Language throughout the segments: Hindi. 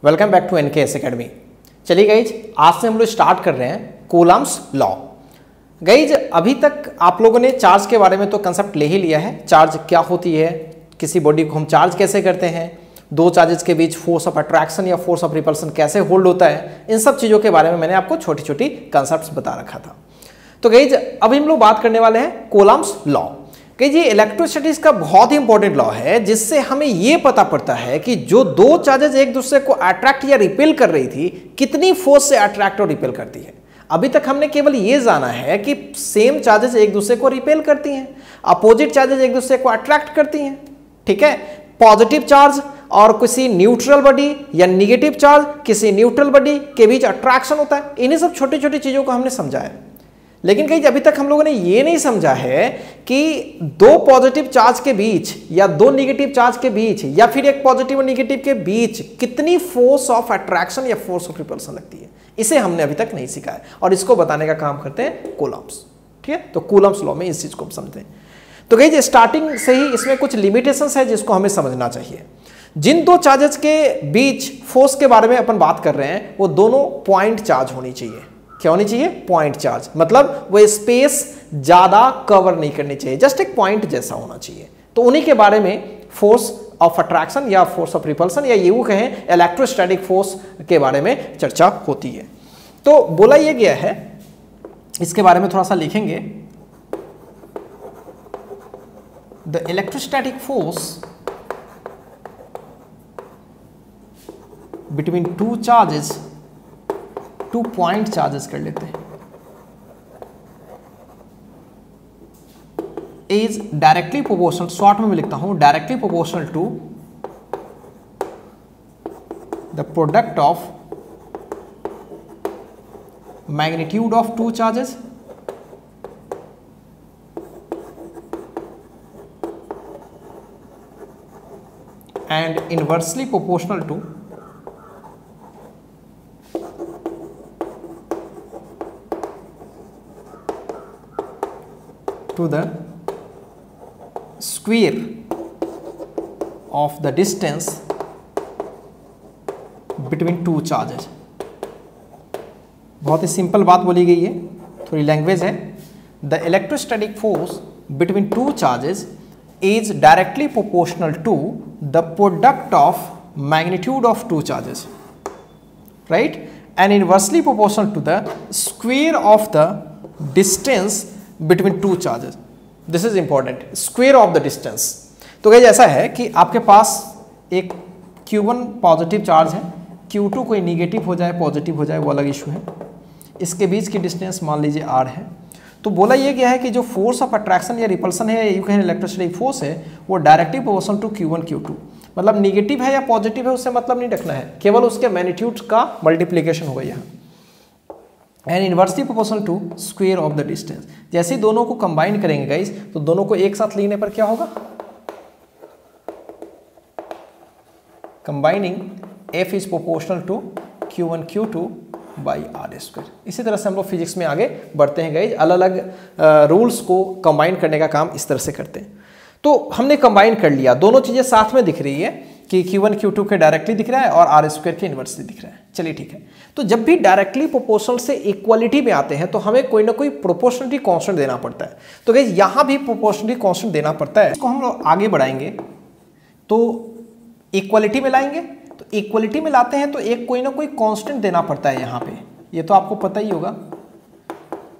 Welcome back to NKS Academy. चलिए गाइज, आज से हम लोग स्टार्ट कर रहे हैं कूलम्ब्स लॉ। गाइज, अभी तक आप लोगों ने चार्ज के बारे में तो कंसेप्ट ले ही लिया है। चार्ज क्या होती है, किसी बॉडी को हम चार्ज कैसे करते हैं, दो चार्जेस के बीच फोर्स ऑफ अट्रैक्शन या फोर्स ऑफ रिपल्सन कैसे होल्ड होता है, इन सब चीज़ों के बारे में मैंने आपको छोटी छोटी कंसेप्ट बता रखा था। तो गाइज, अभी हम लोग बात करने वाले हैं कूलम्ब्स लॉ। कि ये इलेक्ट्रोस्टैटिक्स का बहुत ही इंपॉर्टेंट लॉ है, जिससे हमें ये पता पड़ता है कि जो दो चार्जेस एक दूसरे को अट्रैक्ट या रिपेल कर रही थी, कितनी फोर्स से अट्रैक्ट और रिपेल करती है। अभी तक हमने केवल ये जाना है कि सेम चार्जेस एक दूसरे को रिपेल करती हैं, अपोजिट चार्जेस एक दूसरे को अट्रैक्ट करती हैं। ठीक है, पॉजिटिव चार्ज और किसी न्यूट्रल बॉडी या निगेटिव चार्ज किसी न्यूट्रल बॉडी के बीच अट्रैक्शन होता है। इन्हीं सब छोटी छोटी चीजों को हमने समझा है। लेकिन कहीं अभी तक हम लोगों ने ये नहीं समझा है कि दो पॉजिटिव चार्ज के बीच या दो नेगेटिव चार्ज के बीच या फिर एक पॉजिटिव और नेगेटिव के बीच कितनी फोर्स ऑफ अट्रैक्शन या फोर्स ऑफ रिपल्सन लगती है। इसे हमने अभी तक नहीं सीखा है और इसको बताने का काम करते हैं कूलम्ब्स। ठीक है, तो कूलम्ब्स लॉ में इस चीज को हम समझते हैं। तो कहीं स्टार्टिंग से ही इसमें कुछ लिमिटेशंस है जिसको हमें समझना चाहिए। जिन दो चार्जेस के बीच फोर्स के बारे में अपन बात कर रहे हैं, वो दोनों पॉइंट चार्ज होनी चाहिए। क्या होनी चाहिए? Point charge. मतलब वो स्पेस ज्यादा कवर नहीं करनी चाहिए, जस्ट एक पॉइंट जैसा होना चाहिए। तो उन्हीं के बारे में फोर्स ऑफ अट्रैक्शन या फोर्स ऑफ रिपल्सन या यूं कहें इलेक्ट्रोस्टैटिक फोर्स के बारे में चर्चा होती है। तो बोला यह गया है, इसके बारे में थोड़ा सा लिखेंगे। The electrostatic force between two charges, to point charges कर लेते हैं, इज डायरेक्टली प्रोपोर्शनल, शॉर्ट में मैं लिखता हूं directly proportional to the product of magnitude of two charges and inversely proportional to the square of the distance between two charges। बहुत ही सिंपल बात बोली गई है, थोड़ी लैंग्वेज है। The electrostatic force between two charges is directly proportional to the product of magnitude of two charges, right, and inversely proportional to the square of the distance between two charges. This is important, square of the distance. तो गाइस ऐसा है कि आपके पास एक Q1 पॉजिटिव चार्ज है, Q2 कोई निगेटिव हो जाए पॉजिटिव हो जाए वो अलग इशू है। इसके बीच की डिस्टेंस मान लीजिए R है। तो बोला यह गया है कि जो फोर्स ऑफ अट्रैक्शन या रिपल्सन है, यू कहें इलेक्ट्रोस्टैटिक फोर्स है, वो directly proportional to Q1 Q2। मतलब निगेटिव है या पॉजिटिव है उससे मतलब नहीं रखना है, केवल उसके मैग्नीट्यूड का मल्टीप्लीकेशन होगा यहाँ। And inversely proportional to square of the distance. जैसे ही दोनों को कंबाइन करेंगे गाइस, तो दोनों को एक साथ लेने पर क्या होगा? Combining F is proportional to Q1 Q2 by R square. इसी तरह से हम लोग फिजिक्स में आगे बढ़ते हैं गाइस, अलग अलग रूल्स को कंबाइन करने का काम इस तरह से करते हैं। तो हमने कंबाइन कर लिया, दोनों चीजें साथ में दिख रही है कि Q1 Q2 के डायरेक्टली दिख रहा है और R स्क्वायर के इनवर्सली दिख रहा है। चलिए ठीक है। तो जब भी डायरेक्टली प्रोपोर्शनल से इक्वालिटी में आते हैं तो हमें कोई ना कोई प्रोपोर्शनलिटी कांस्टेंट देना पड़ता है। तो गाइस यहां भी प्रोपोर्शनलिटी कांस्टेंट देना पड़ता है। इसको हम लोग आगे बढ़ाएंगे तो इक्वालिटी में लाएंगे। तो इक्वालिटी में लाते हैं तो एक कोई ना कोई कांस्टेंट देना पड़ता है यहाँ पे, ये तो आपको पता ही होगा,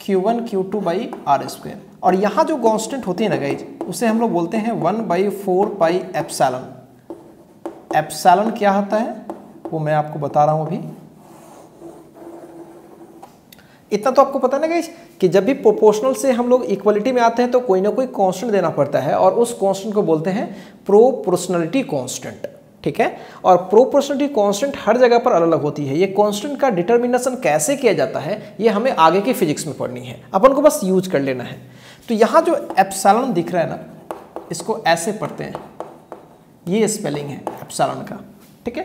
Q1 Q2 by R square. और यहाँ जो कांस्टेंट होती है ना गाइस, उसे हम लोग बोलते हैं 1/4 पाई एप्सिलॉन। एप्सिलॉन क्या होता है वो मैं आपको बता रहा हूं अभी। इतना तो आपको पता है ना गाइस कि जब भी प्रोपोर्शनल से हम लोग इक्वलिटी में आते हैं तो कोई ना कोई कांस्टेंट देना पड़ता है और उस कांस्टेंट को बोलते हैं प्रोपोर्शनलिटी कांस्टेंट। ठीक है, और प्रोपोर्शनलिटी कांस्टेंट हर जगह पर अलग अलग होती है। ये कांस्टेंट का डिटर्मिनेशन कैसे किया जाता है ये हमें आगे की फिजिक्स में पढ़नी है, अपन को बस यूज कर लेना है। तो यहाँ जो एप्सिलॉन दिख रहा है ना, इसको ऐसे पढ़ते हैं, ये स्पेलिंग है एप्सिलॉन का। ठीक है,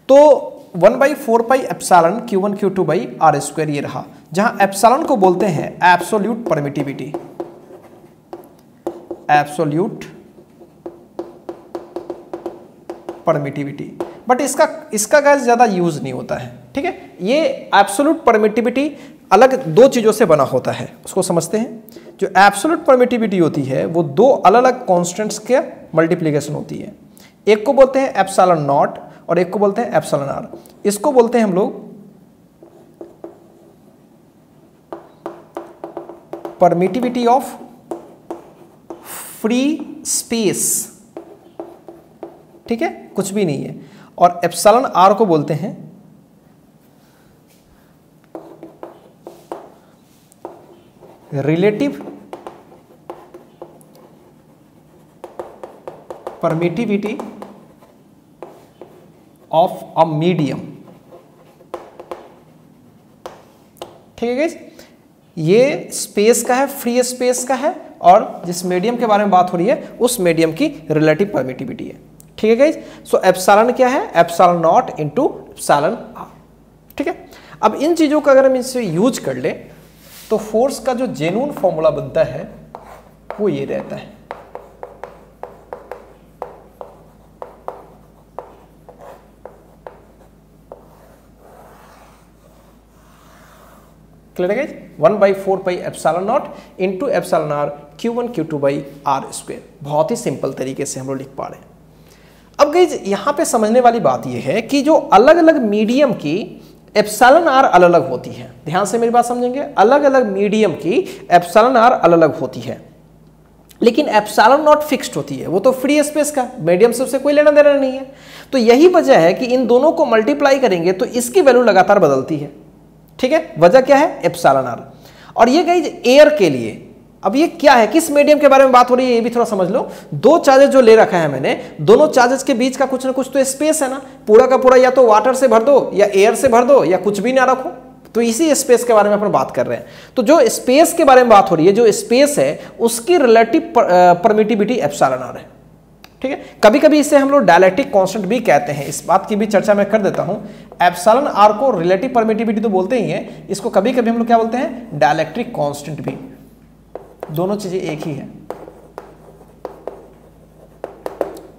तो 1/4 pi epsilon Q1 Q2 by R square ये रहा, जहां एप्सिलॉन को बोलते हैं absolute permittivity. Absolute permittivity but इसका गाइस ज़्यादा यूज़ नहीं होता है, ठीक है। ये एब्सोल्यूट परमिटिविटी अलग दो चीज़ों से बना होता है, उसको समझते हैं। जो एब्सोल्यूट परमिटिविटी होती है वो दो अलग अलग कॉन्स्टेंट्स के मल्टीप्लिकेशन होती है। एक को बोलते हैं एप्सिलॉन नॉट और एक को बोलते हैं एप्सिलॉन आर। इसको बोलते हैं हम लोग परमिटिविटी ऑफ फ्री स्पेस, ठीक है, कुछ भी नहीं है। और एप्सिलॉन आर को बोलते हैं relative permittivity of a medium, ठीक है गाइस। ये स्पेस का है, फ्री स्पेस का है, और जिस मीडियम के बारे में बात हो रही है उस मीडियम की रिलेटिव परमिटिविटी है, ठीक है गाइस। सो एप्सिलॉन क्या है? Epsilon naught into epsilon R, ठीक है। अब इन चीजों का अगर हम इसे यूज कर ले तो फोर्स का जो जेन्युइन फॉर्मूला बनता है वो ये रहता है। क्लियर है guys? 1/4 pi epsilon naught into epsilon R Q1 Q2 by R square. बहुत ही सिंपल तरीके से हम लोग लिख पा रहे हैं। अब गाइस यहां पे समझने वाली बात यह है कि जो अलग अलग मीडियम की एप्सिलॉन आर अलग अलग होती है, ध्यान से मेरी बात समझेंगे, अलग अलग मीडियम की एप्सिलॉन आर अलग अलग होती है, लेकिन एप्सिलॉन नॉट फिक्स्ड होती है, वो तो फ्री स्पेस का, मीडियम से उससे कोई लेना देना नहीं है। तो यही वजह है कि इन दोनों को मल्टीप्लाई करेंगे तो इसकी वैल्यू लगातार बदलती है, ठीक है। वजह क्या है? Epsilon R. और ये गाइस एयर के लिए, अब ये क्या है, किस मीडियम के बारे में बात हो रही है ये भी थोड़ा समझ लो। दो चार्जेस जो ले रखा है मैंने, दोनों चार्जेस के बीच का कुछ ना कुछ तो स्पेस है ना, पूरा का पूरा या तो वाटर से भर दो या एयर से भर दो या कुछ भी ना रखो, तो इसी स्पेस के बारे में अपन बात कर रहे हैं। तो जो स्पेस के बारे में बात हो रही है, जो स्पेस है उसकी रिलेटिव परमिटिविटी एप्सिलॉन आर है, ठीक है। कभी कभी इसे हम लोग डायलेक्ट्रिक कांस्टेंट भी कहते हैं, इस बात की भी चर्चा मैं कर देता हूं। एप्सिलॉन आर को रिलेटिव परमिटिविटी तो बोलते ही हैं, इसको कभी कभी हम लोग क्या बोलते हैं? डायलेक्ट्रिक कांस्टेंट भी। दोनों चीजें एक ही है,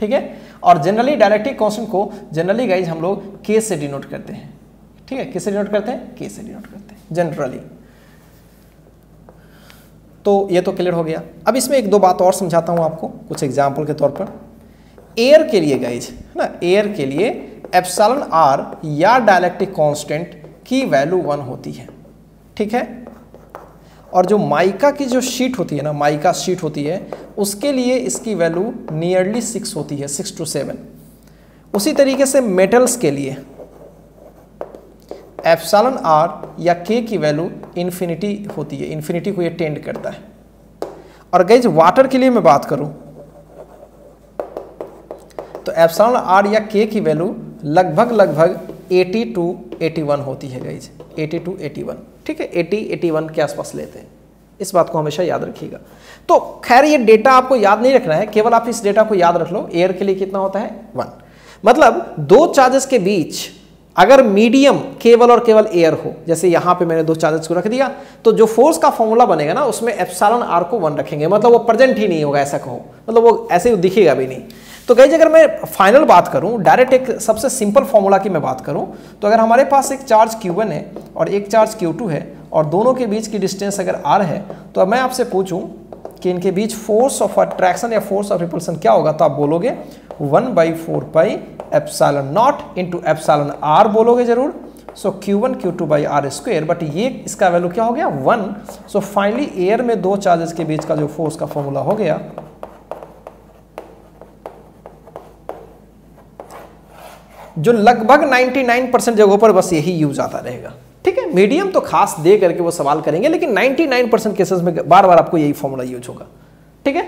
ठीक है। और जनरली डायलेक्ट्रिक कांस्टेंट को जनरली गाइज हम लोग के से डिनोट करते हैं, ठीक है। किससे डिनोट करते हैं? के से डिनोट करते हैं जनरली। तो ये तो क्लियर हो गया। अब इसमें एक दो बात और समझाता हूं आपको कुछ एग्जांपल के तौर पर। एयर के लिए गाइज है ना, एयर के लिए एप्सिलॉन आर या डायलेक्ट्रिक कांस्टेंट की वैल्यू 1 होती है, ठीक है। और जो माइका की जो शीट होती है ना, माइका शीट होती है, उसके लिए इसकी वैल्यू नियरली 6 होती है, 6 to 7। उसी तरीके से मेटल्स के लिए एप्सिलॉन आर या के की वैल्यू इन्फिनिटी होती है, इन्फिनिटी को ये टेंड करता है। और गाइज वाटर के लिए मैं बात करूं तो एप्सिलॉन आर या के की वैल्यू लगभग 80 to 81 होती है गाइज, 80 to 81, ठीक है। 80-81 के आसपास लेते हैं, इस बात को हमेशा याद रखिएगा। तो खैर ये डेटा आपको याद नहीं रखना है, केवल आप इस डेटा को याद रख लो। एयर के लिए कितना होता है? 1। मतलब दो चार्जेस के बीच अगर मीडियम केवल और केवल एयर हो, जैसे यहां पे मैंने दो चार्जेस को रख दिया, तो जो फोर्स का फॉर्मूला बनेगा ना उसमें एप्सिलॉन आर को 1 रखेंगे, मतलब वो प्रेजेंट ही नहीं होगा, ऐसा कहो, मतलब वो ऐसे ही दिखेगा भी नहीं। तो गाइस अगर मैं फाइनल बात करूं, डायरेक्ट एक सबसे सिंपल फॉर्मूला की मैं बात करूं, तो अगर हमारे पास एक चार्ज Q1 है और एक चार्ज Q2 है और दोनों के बीच की डिस्टेंस अगर r है, तो अब मैं आपसे पूछूं कि इनके बीच फोर्स ऑफ अट्रैक्शन या फोर्स ऑफ रिपल्सन क्या होगा, तो आप बोलोगे 1/4 pi epsilon naught into epsilon R बोलोगे जरूर। So Q1 Q2 by R square, but ये इसका वैल्यू क्या हो गया? 1। सो फाइनली एयर में दो चार्जेस के बीच का जो फोर्स का फॉर्मूला हो गया जो लगभग 99% जगहों पर बस यही यूज आता रहेगा, ठीक है। मीडियम तो खास दे करके वो सवाल करेंगे, लेकिन 99% केसेस में बार बार आपको यही फॉर्मूला यूज होगा, ठीक है।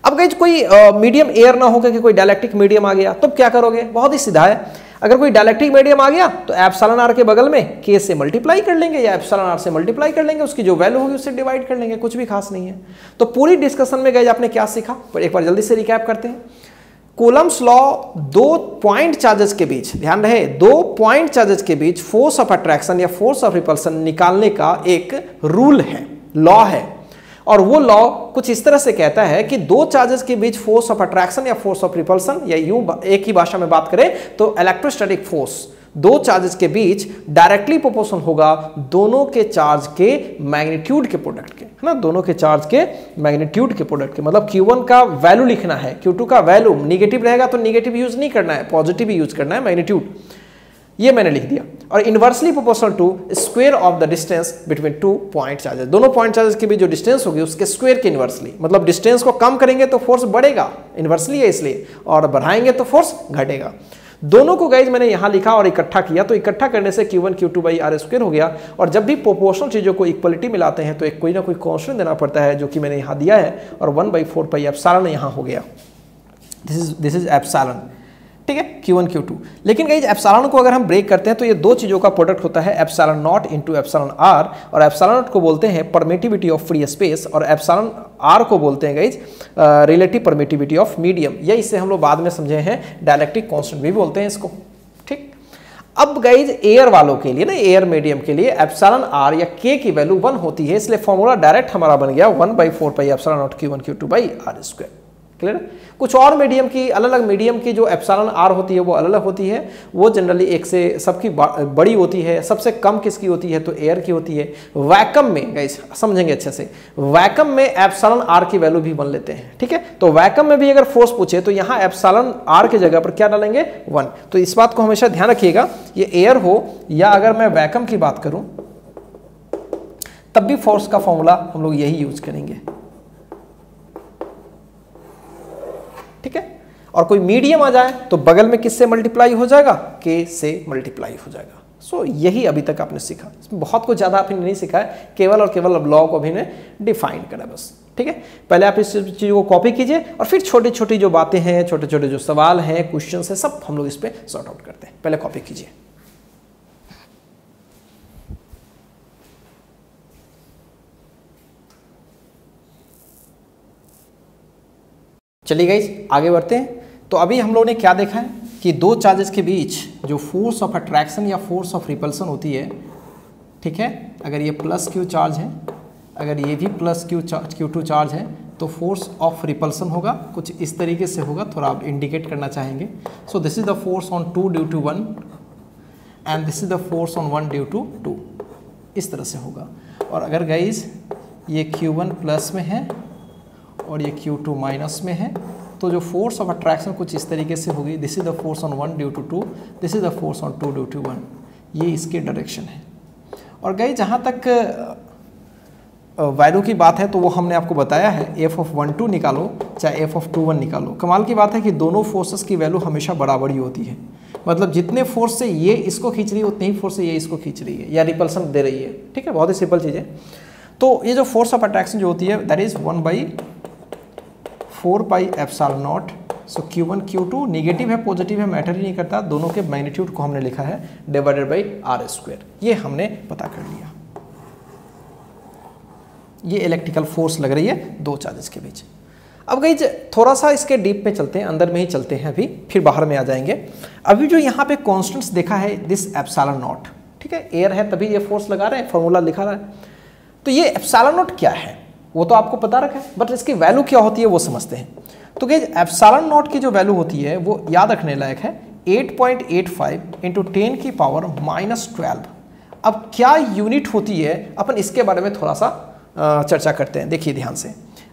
अब गाइस कोई मीडियम एयर ना होकर के कोई डायलेक्ट्रिक मीडियम आ गया, तो क्या करोगे? बहुत ही सीधा है। अगर कोई डायलेक्ट्रिक मीडियम आ गया तो एप्सिलॉन आर के बगल में के से मल्टीप्लाई कर लेंगे या एप्सिलॉन आर से मल्टीप्लाई कर लेंगे, उसकी जो वैल्यू होगी उससे डिवाइड कर लेंगे, कुछ भी खास नहीं है। तो पूरी डिस्कशन में गाइस आपने क्या सीखा, एक बार जल्दी से रिकैप करते हैं। कूलम्स लॉ दो पॉइंट चार्जेस के बीच, ध्यान रहे, दो पॉइंट चार्जेस के बीच फोर्स ऑफ अट्रैक्शन या फोर्स ऑफ रिपल्सन निकालने का एक रूल है, लॉ है। और वो लॉ कुछ इस तरह से कहता है कि दो चार्जेस के बीच फोर्स ऑफ अट्रैक्शन या फोर्स ऑफ रिपल्सन, या यूं एक ही भाषा में बात करें तो इलेक्ट्रोस्टैटिक फोर्स दो चार्जेस के बीच डायरेक्टली प्रोपोर्शनल होगा दोनों के चार्ज के मैग्नीट्यूड के प्रोडक्ट के, है ना, दोनों के चार्ज के मैग्नीट्यूड के प्रोडक्ट के। मतलब Q1 का वैल्यू लिखना है, Q2 का वैल्यू निगेटिव रहेगा तो निगेटिव यूज नहीं करना है, पॉजिटिव ही यूज करना है, मैग्नीट्यूड। ये मैंने लिख दिया। और inversely proportional to square of the distance between two point charges, दोनों पॉइंट चार्जेस के बीच जो डिस्टेंस होगी उसके स्क्वायर के इनवर्सली। मतलब डिस्टेंस को कम करेंगे तो फोर्स बढ़ेगा, इनवर्सली है इसलिए, और बढ़ाएंगे तो फोर्स घटेगा। दोनों को गाइज मैंने यहां लिखा और इकट्ठा किया, तो इकट्ठा करने से Q1 Q2 by R square हो गया। और जब भी प्रोपोर्शनल चीजों को इक्वलिटी मिलाते हैं तो एक कोई ना कोई कांस्टेंट देना पड़ता है, जो कि मैंने यहां दिया है, और 1/4 पाई एप्सिलॉन यहां हो गया। दिस इज एप्सिलॉन, ठीक है, Q1 Q2। लेकिन गाइज एप्सिलॉन को अगर हम ब्रेक करते हैं तो ये दो चीजों का प्रोडक्ट होता है, epsilon naught into epsilon R. और एप्सिलॉन नॉट को बोलते हैं परमिटिविटी ऑफ फ्री स्पेस, और एप्सिलॉन आर को बोलते हैं guys relative permittivity of medium, या इससे हम लोग बाद में समझे हैं डायलेक्ट्रिक कांस्टेंट भी बोलते हैं इसको, ठीक। अब गाइज एयर वालों के लिए ना, एयर मीडियम के लिए एप्सिलॉन आर या के की वैल्यू 1 होती है, इसलिए फॉर्मूला डायरेक्ट हमारा बन गया 1/4 pi epsilon naught Q1 Q2 by R square. Clear? कुछ और मीडियम की अलग अलग मीडियम की जो एप्सिलॉन आर होती है वो अलग अलग होती है, वो जनरली एक से सबकी बड़ी होती है। सबसे कम किसकी होती है तो एयर की होती है। वैक्यूम में गाइस समझेंगे अच्छे से, वैक्यूम में एप्सिलॉन आर की वैल्यू भी 1 लेते हैं, ठीक है। तो वैक्यूम में भी अगर फोर्स पूछे तो यहाँ एप्सिलॉन आर की जगह पर क्या डालेंगे 1। तो इस बात को हमेशा ध्यान रखिएगा, ये एयर हो या अगर मैं वैक्यूम की बात करूं तब भी फोर्स का फॉर्मूला हम लोग यही यूज करेंगे, ठीक है। और कोई मीडियम आ जाए तो बगल में किससे मल्टीप्लाई हो जाएगा, के से मल्टीप्लाई हो जाएगा। सो यही अभी तक आपने सीखा, इसमें बहुत कुछ ज्यादा आपने नहीं सीखा है, केवल और केवल अब लॉ को अभी ने डिफाइन करा बस, ठीक है। पहले आप इस चीज को कॉपी कीजिए और फिर छोटी छोटी जो बातें हैं, छोटे छोटे जो सवाल हैं, क्वेश्चन है, सब हम लोग इस पे सॉर्ट आउट करते हैं। पहले कॉपी कीजिए। चलिए गाइस आगे बढ़ते हैं। तो अभी हम लोगों ने क्या देखा है कि दो चार्जेस के बीच जो फोर्स ऑफ अट्रैक्शन या फोर्स ऑफ रिपल्सन होती है, ठीक है, अगर ये प्लस Q चार्ज है, अगर ये भी प्लस Q2 चार्ज है, तो फोर्स ऑफ रिपल्सन होगा कुछ इस तरीके से होगा, थोड़ा आप इंडिकेट करना चाहेंगे। So this is the force on 2 due to 1 and this is the force on 1 due to 2, इस तरह से होगा। और अगर गाइज ये Q1 प्लस में है और ये Q2 माइनस में है, तो जो फोर्स ऑफ अट्रैक्शन कुछ इस तरीके से होगी, this is the force on 1 due to 2, this is the force on 2 due to 1, ये इसके डायरेक्शन है। और गाइस जहाँ तक वैल्यू की बात है तो वो हमने आपको बताया है, f(1)2 निकालो चाहे f(2)1 निकालो, कमाल की बात है कि दोनों फोर्सेस की वैल्यू हमेशा बराबर ही होती है। मतलब जितने फोर्स से ये इसको खींच रही है उतने ही फोर्स से ये इसको खींच रही है या रिपल्सन दे रही है, ठीक है, बहुत ही सिंपल चीज़ है। तो ये जो फोर्स ऑफ अट्रैक्शन जो होती है that is 1/4 pi epsilon not. So Q1 Q2 negative है पॉजिटिव है मैटर ही नहीं करता, दोनों के मैग्नीट्यूड को हमने लिखा है डिवाइडेड बाई आर स्क्वायर, ये हमने पता कर लिया। ये इलेक्ट्रिकल फोर्स लग रही है दो चार्जेस के बीच। अब गाइस थोड़ा सा इसके डीप में चलते हैं, अंदर में ही चलते हैं अभी, फिर बाहर में आ जाएंगे। अभी जो यहाँ पे कॉन्स्टेंट्स देखा है दिस एप्सिलॉन नॉट, ठीक है, एयर है तभी ये फोर्स लगा रहे हैं, फॉर्मूला लिखा रहा है। तो ये एप्सिलॉन नॉट क्या है वो तो आपको पता रखा है, बट इसकी वैल्यू क्या होती है वो समझते हैं। तो गाइस एप्सिलॉन नॉट की जो वैल्यू होती है वो याद रखने लायक है 8.85 इंटू 10 की पावर -12। अब क्या यूनिट होती है अपन इसके बारे में थोड़ा सा चर्चा करते हैं। देखिए ध्यान से,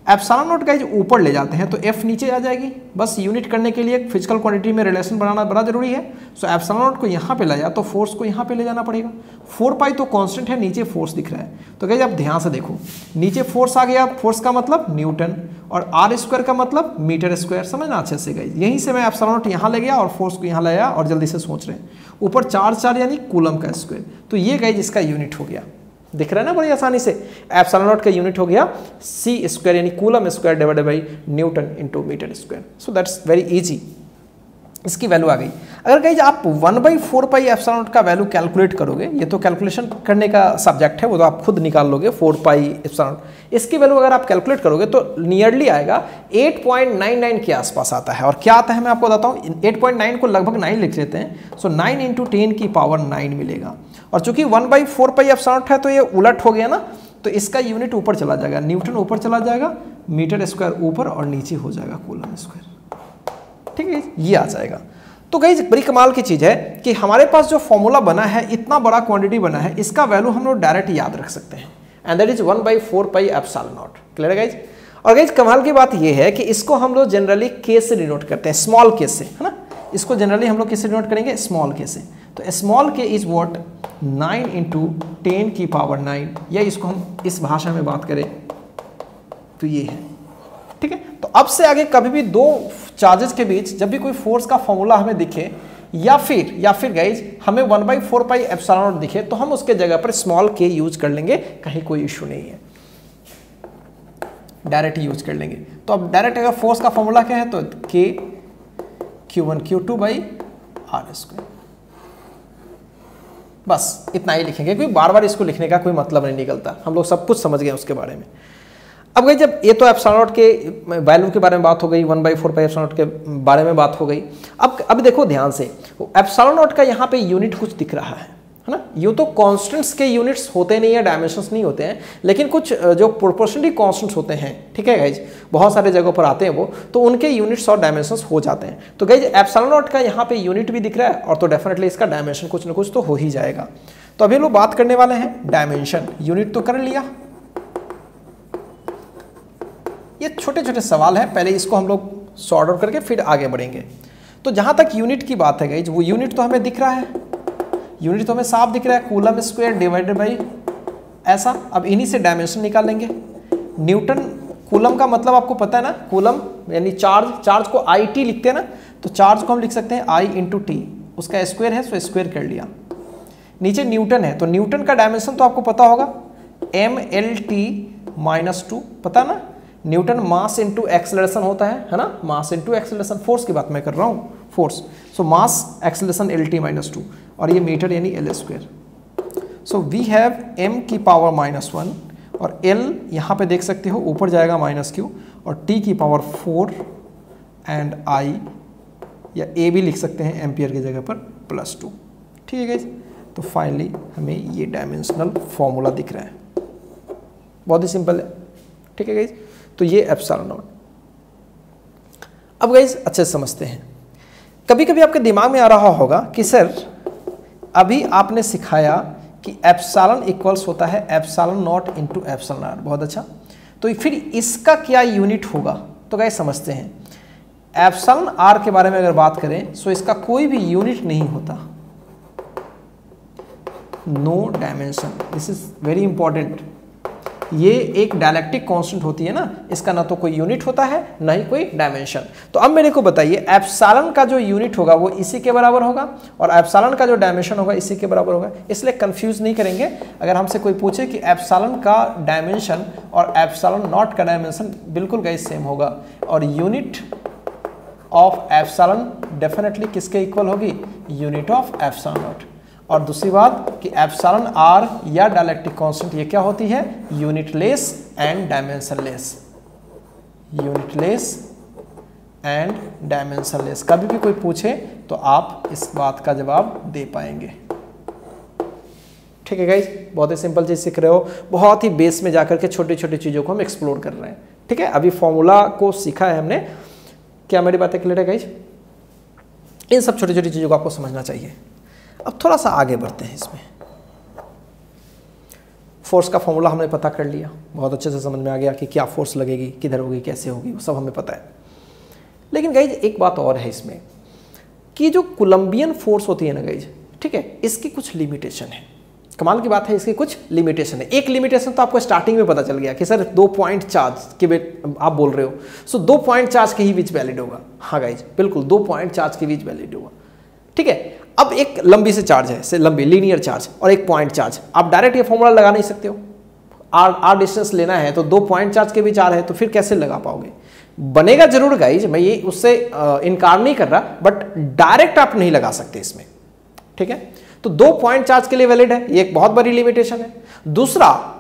एप्सिलॉन नॉट गाइस ऊपर ले जाते हैं तो F नीचे आ जाएगी, बस यूनिट करने के लिए फिजिकल क्वांटिटी में रिलेशन बनाना बड़ा जरूरी है। सो एप्सिलॉन नॉट को यहाँ पे लाया तो फोर्स को यहाँ पे ले जाना पड़ेगा। 4 पाई तो कांस्टेंट है, नीचे फोर्स दिख रहा है, तो गाइस आप ध्यान से देखो, नीचे फोर्स आ गया, फोर्स का मतलब न्यूटन और आर स्क्वायर का मतलब मीटर स्क्वायर, समझना अच्छे से गाइस। यहीं से मैं एप्सिलॉन नॉट यहाँ ले गया और फोर्स को यहाँ लाया और जल्दी से सोच रहे हैं, ऊपर चार्ज यानी कूलम का स्क्वायर, तो ये गाइस इसका यूनिट हो गया, दिख रहा है ना बड़ी आसानी से। एप्सिलॉन नॉट का यूनिट हो गया c स्क्वायर यानी coulomb square divided by newton into metre square. So that's very easy, इसकी वैल्यू आ गई। अगर गाइस आप 1/4 पाई एप्सिलॉन नॉट का वैल्यू कैलकुलेट करोगे, ये तो कैलकुलेशन करने का सब्जेक्ट है, वो तो आप खुद निकाल लोगे 4 पाई एप्सिलॉन नॉट, इसकी वैल्यू अगर आप कैलकुलेट करोगे तो नियरली आएगा 8.99 के आसपास आता है। और क्या आता है मैं आपको बताता हूँ, 8.9 को लगभग 9 लिख लेते हैं, सो 9 इंटू 10 की पावर 9 मिलेगा। और चूंकि 1/4 पाई एप्सिलॉन नॉट है तो ये उलट हो गया ना, तो इसका यूनिट ऊपर चला जाएगा, न्यूटन ऊपर चला जाएगा, मीटर स्क्वायर ऊपर और नीचे हो जाएगा कूलम स्क्वायर। ठीक है, ये आ जाएगा। तो गाइस बड़ी कमाल की चीज़ है कि हमारे पास जो फॉर्मूला बना है, इतना बड़ा क्वांटिटी बना है, इसका वैल्यू हम लोग डायरेक्ट याद रख सकते हैं, and that is 1/4 pi epsilon not. Clear है गाइस? और गाइस कमाल की बात ये है कि इसको हम लोग जनरली के से डिनोट करते हैं, स्मॉल के से, है ना। इसको जनरली हम लोग किससे डिनोट करेंगे? स्मॉल के से। तो स्मॉल के इज व्हाट? 9 × 10⁹, या इसको हम इस भाषा में बात करें तो ये है। ठीक है, तो अब से आगे कभी भी दो चार्जेस के बीच जब भी कोई फोर्स का फॉर्मूला हमें दिखे या फिर गाइज हमें 1/4 पाई एप्सिलॉन नॉट दिखे, तो हम उसके जगह पर स्मॉल के यूज कर लेंगे, कहीं कोई इशू नहीं है, डायरेक्ट यूज कर लेंगे। तो अब डायरेक्ट अगर फोर्स का फॉर्मूला क्या है तो K Q1 Q2/r², बस इतना ही लिखेंगे, क्योंकि बार बार इसको लिखने का कोई मतलब नहीं निकलता, हम लोग सब कुछ समझ गए उसके बारे में। अब गई जब ये तो एप्सिलॉन नॉट के वैल्यू के बारे में बात हो गई, 1/4 पाई एप्सिलॉन नॉट के बारे में बात हो गई। अब देखो ध्यान से, एप्सिलॉन नॉट का यहाँ पे यूनिट कुछ दिख रहा है ना। यूँ तो कॉन्स्टेंट्स के यूनिट्स होते नहीं है, डायमेंशंस नहीं होते हैं, लेकिन कुछ जो प्रोपोर्शनली कॉन्स्टेंट्स होते हैं, ठीक है गाइज, बहुत सारे जगहों पर आते हैं वो, तो उनके यूनिट्स और डायमेंशंस हो जाते हैं। तो गाइज एप्सिलॉन नॉट का यहाँ पे यूनिट भी दिख रहा है, और तो डेफिनेटली इसका डायमेंशन कुछ ना कुछ तो हो ही जाएगा। तो अभी लोग बात करने वाले हैं डायमेंशन। यूनिट तो कर लिया, ये छोटे छोटे सवाल है, पहले इसको हम लोग सॉर्ट आउट करके फिर आगे बढ़ेंगे। तो जहाँ तक यूनिट की बात है गाइज, वो यूनिट तो हमें दिख रहा है, यूनिट तो हमें साफ दिख रहा है, कूलम स्क्वायर डिवाइडेड बाई ऐसा। अब इन्हीं से डायमेंशन निकाल लेंगे। न्यूटन कूलम का मतलब आपको पता है ना, कूलम यानी चार्ज को IT लिखते हैं ना, तो चार्ज को हम लिख सकते हैं I × T, उसका स्क्वायर है सो स्क्वायर कर लिया। नीचे न्यूटन है, तो न्यूटन का डायमेंशन तो आपको पता होगा, mLT-2, पता ना, न्यूटन मास इंटू एक्सेलरेशन होता है ना, मास इंटू एक्सेलरेशन, फोर्स की बात मैं कर रहा हूँ, फोर्स। सो मास एक्सेलरेशन LT-2, और ये मीटर यानी L²। So we have m⁻⁻1, और L यहाँ पे देख सकते हो ऊपर जाएगा -Q, और T⁻4 एंड I या A भी लिख सकते हैं एम्पियर की जगह पर +2। ठीक है गाइस, तो फाइनली हमें ये डायमेंशनल फॉर्मूला दिख रहा है, बहुत ही सिंपल है। ठीक है गाइस, तो ये एप्सिलॉन नॉट। अब गाइस अच्छे से समझते हैं, कभी कभी आपके दिमाग में आ रहा होगा कि सर अभी आपने सिखाया कि एप्सिलॉन इक्वल्स होता है epsilon naught into epsilon R, बहुत अच्छा, तो फिर इसका क्या यूनिट होगा? तो गाइस समझते हैं, एप्सिलॉन आर के बारे में अगर बात करें सो इसका कोई भी यूनिट नहीं होता, no dimension, this is very important. ये एक डायलेक्ट्रिक कांस्टेंट होती है ना, इसका ना तो कोई यूनिट होता है ना ही कोई डायमेंशन। तो अब मेरे को बताइए, एप्सिलॉन का जो यूनिट होगा वो इसी के बराबर होगा, और एप्सिलॉन का जो डायमेंशन होगा इसी के बराबर होगा, इसलिए कंफ्यूज नहीं करेंगे। अगर हमसे कोई पूछे कि एप्सिलॉन का डायमेंशन और एप्सिलॉन नॉट का डायमेंशन, बिल्कुल गाइस सेम होगा, और यूनिट ऑफ एप्सिलॉन डेफिनेटली किसके इक्वल होगी? Unit of epsilon not. और दूसरी बात कि एप्सिलॉन आर या डायलेक्ट्रिक कांस्टेंट ये क्या होती है? Unitless and dimensionless, unitless and dimensionless. कभी भी कोई पूछे तो आप इस बात का जवाब दे पाएंगे। ठीक है गाइज, बहुत ही सिंपल चीज सीख रहे हो, बहुत ही बेस में जाकर के छोटी छोटी चीजों को हम एक्सप्लोर कर रहे हैं। ठीक है, अभी फॉर्मूला को सीखा है हमने, क्या मेरी बातें क्लियर है गाइज? इन सब छोटी छोटी चीजों को आपको समझना चाहिए। अब थोड़ा सा आगे बढ़ते हैं इसमें। फोर्स का फॉर्मूला हमने पता कर लिया, बहुत अच्छे से समझ में आ गया कि क्या फोर्स लगेगी, किधर होगी, कैसे होगी, वो सब हमें पता है। लेकिन गाइज एक बात और है इसमें कि जो कोलंबियन फोर्स होती है ना गाइज, ठीक है, इसकी कुछ लिमिटेशन है। कमाल की बात है, इसकी कुछ लिमिटेशन है। एक लिमिटेशन तो आपको स्टार्टिंग में पता चल गया कि सर 2 पॉइंट चार्ज के आप बोल रहे हो, सो 2 पॉइंट चार्ज के ही बीच वैलिड होगा। हाँ गाइज, बिल्कुल 2 पॉइंट चार्ज के बीच वैलिड होगा। ठीक है, अब एक लंबी से चार्ज है, से लंबी लीनियर चार्ज, और एक पॉइंट चार्ज, आप डायरेक्ट ये फॉर्मूला लगा नहीं सकते हो। आर डिस्टेंस लेना है तो 2 पॉइंट चार्ज के बीच आर है, तो फिर कैसे लगा पाओगे? बनेगा जरूर गाइज, मैं ये उससे इनकार नहीं कर रहा, बट डायरेक्ट आप नहीं लगा सकते इसमें। ठीक है, तो 2 पॉइंट चार्ज के लिए वैलिड है, ये एक बहुत बड़ी लिमिटेशन है। दूसरा,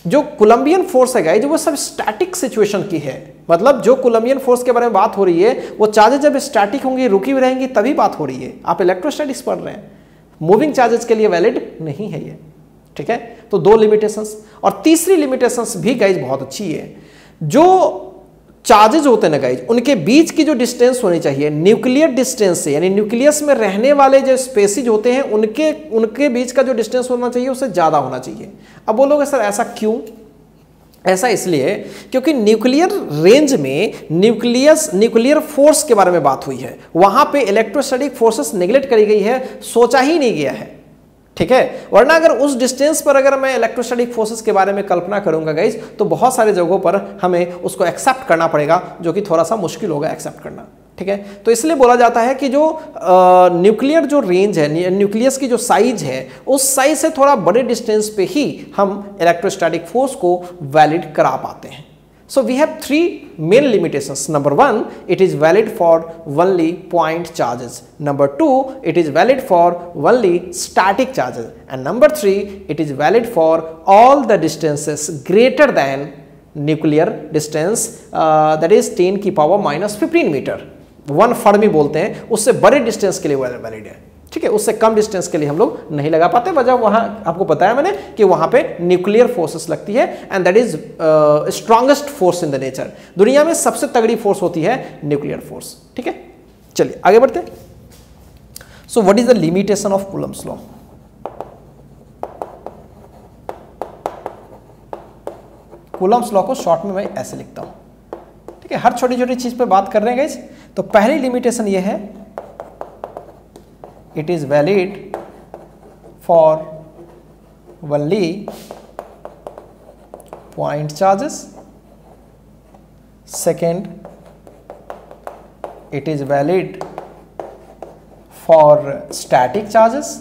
जो कोलंबियन फोर्स है गाइज, वो सब स्टैटिक सिचुएशन की है। मतलब जो कोलंबियन फोर्स के बारे में बात हो रही है, वो चार्जेस जब स्टैटिक होंगी, रुकी हुई रहेंगी, तभी बात हो रही है। आप इलेक्ट्रोस्टैटिक्स पढ़ रहे हैं, मूविंग चार्जेस के लिए वैलिड नहीं है ये। ठीक है, तो दो लिमिटेशंस। और तीसरी लिमिटेशंस भी गाइज बहुत अच्छी है, जो चार्जेज होते हैं ना गाइज, उनके बीच की जो डिस्टेंस होनी चाहिए न्यूक्लियर डिस्टेंस से, यानी न्यूक्लियस में रहने वाले जो स्पेसीज होते हैं उनके बीच का जो डिस्टेंस होना चाहिए उससे ज्यादा होना चाहिए। अब बोलोगे सर ऐसा क्यों? ऐसा इसलिए क्योंकि न्यूक्लियर रेंज में न्यूक्लियर फोर्स के बारे में बात हुई है, वहां पे इलेक्ट्रोस्टैटिक फोर्सेस नेग्लेक्ट करी गई है, सोचा ही नहीं गया है, ठीक है। वरना अगर उस डिस्टेंस पर अगर मैं इलेक्ट्रोस्टैटिक फोर्सेस के बारे में कल्पना करूंगा गाइज, तो बहुत सारे जगहों पर हमें उसको एक्सेप्ट करना पड़ेगा, जो कि थोड़ा सा मुश्किल होगा एक्सेप्ट करना, ठीक है। तो इसलिए बोला जाता है कि जो न्यूक्लियर जो रेंज है, न्यूक्लियस की जो साइज है, उस साइज से थोड़ा बड़े डिस्टेंस पे ही हम इलेक्ट्रोस्टैटिक फोर्स को वैलिड करा पाते हैं। So we have three main limitations. Number one, it is valid for only point charges. Number two, it is valid for only static charges. And number three, it is valid for all the distances greater than nuclear distance, that is 10 की पावर माइनस 15 मीटर, 1 फर्मी बोलते हैं, उससे बड़े डिस्टेंस के लिए वैलिड है, ठीक है। उससे कम डिस्टेंस के लिए हम लोग नहीं लगा पाते, वजह वहां आपको बताया मैंने कि वहां पे न्यूक्लियर फोर्सेस लगती है, and that is strongest force in the nature. दुनिया में सबसे तगड़ी फोर्स होती है न्यूक्लियर फोर्स, ठीक है। चलिए आगे बढ़ते। So what is the limitation of Coulomb's law? Coulomb's law को शॉर्ट में मैं ऐसे लिखता हूं, ठीक है। हर छोटी छोटी चीज पे बात कर रहे हैं गाइस। तो पहली लिमिटेशन ये है, it is valid for only point charges. Second, it is valid for static charges.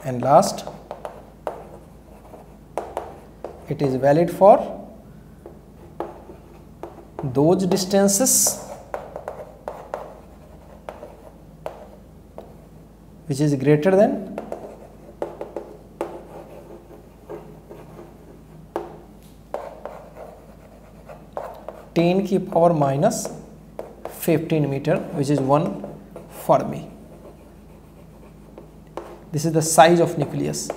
And last, it is valid for those distances which is greater than 10 की power minus 15 metre, which is 1 Fermi. This is the size of nucleus.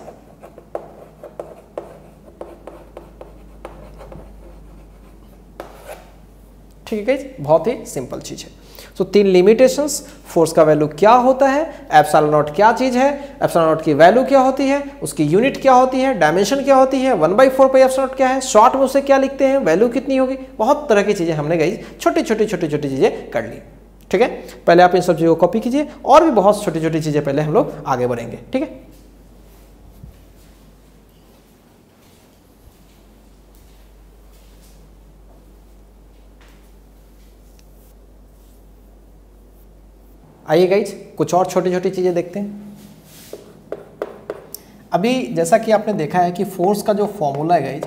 ठीक है, बहुत ही सिंपल चीज है। सो तीन लिमिटेशंस, फोर्स का वैल्यू क्या होता है, एप्सिलॉन नॉट क्या चीज है, एप्सिलॉन नॉट की वैल्यू क्या होती है, उसकी यूनिट क्या होती है, डायमेंशन क्या होती है, 1/4 पाई एप्सिलॉन नॉट क्या है, शॉर्ट में उसे क्या लिखते हैं, वैल्यू कितनी होगी, बहुत तरह की चीजें हमने गाइस छोटी छोटी चीजें कर ली, ठीक है। पहले आप इन सब चीजों को कॉपी कीजिए, और भी बहुत छोटी छोटी चीजें पहले हम लोग आगे बढ़ेंगे, ठीक है। आइए गाइज कुछ और छोटी छोटी चीजें देखते हैं। अभी जैसा कि आपने देखा है कि फोर्स का जो फॉर्मूला है गाइज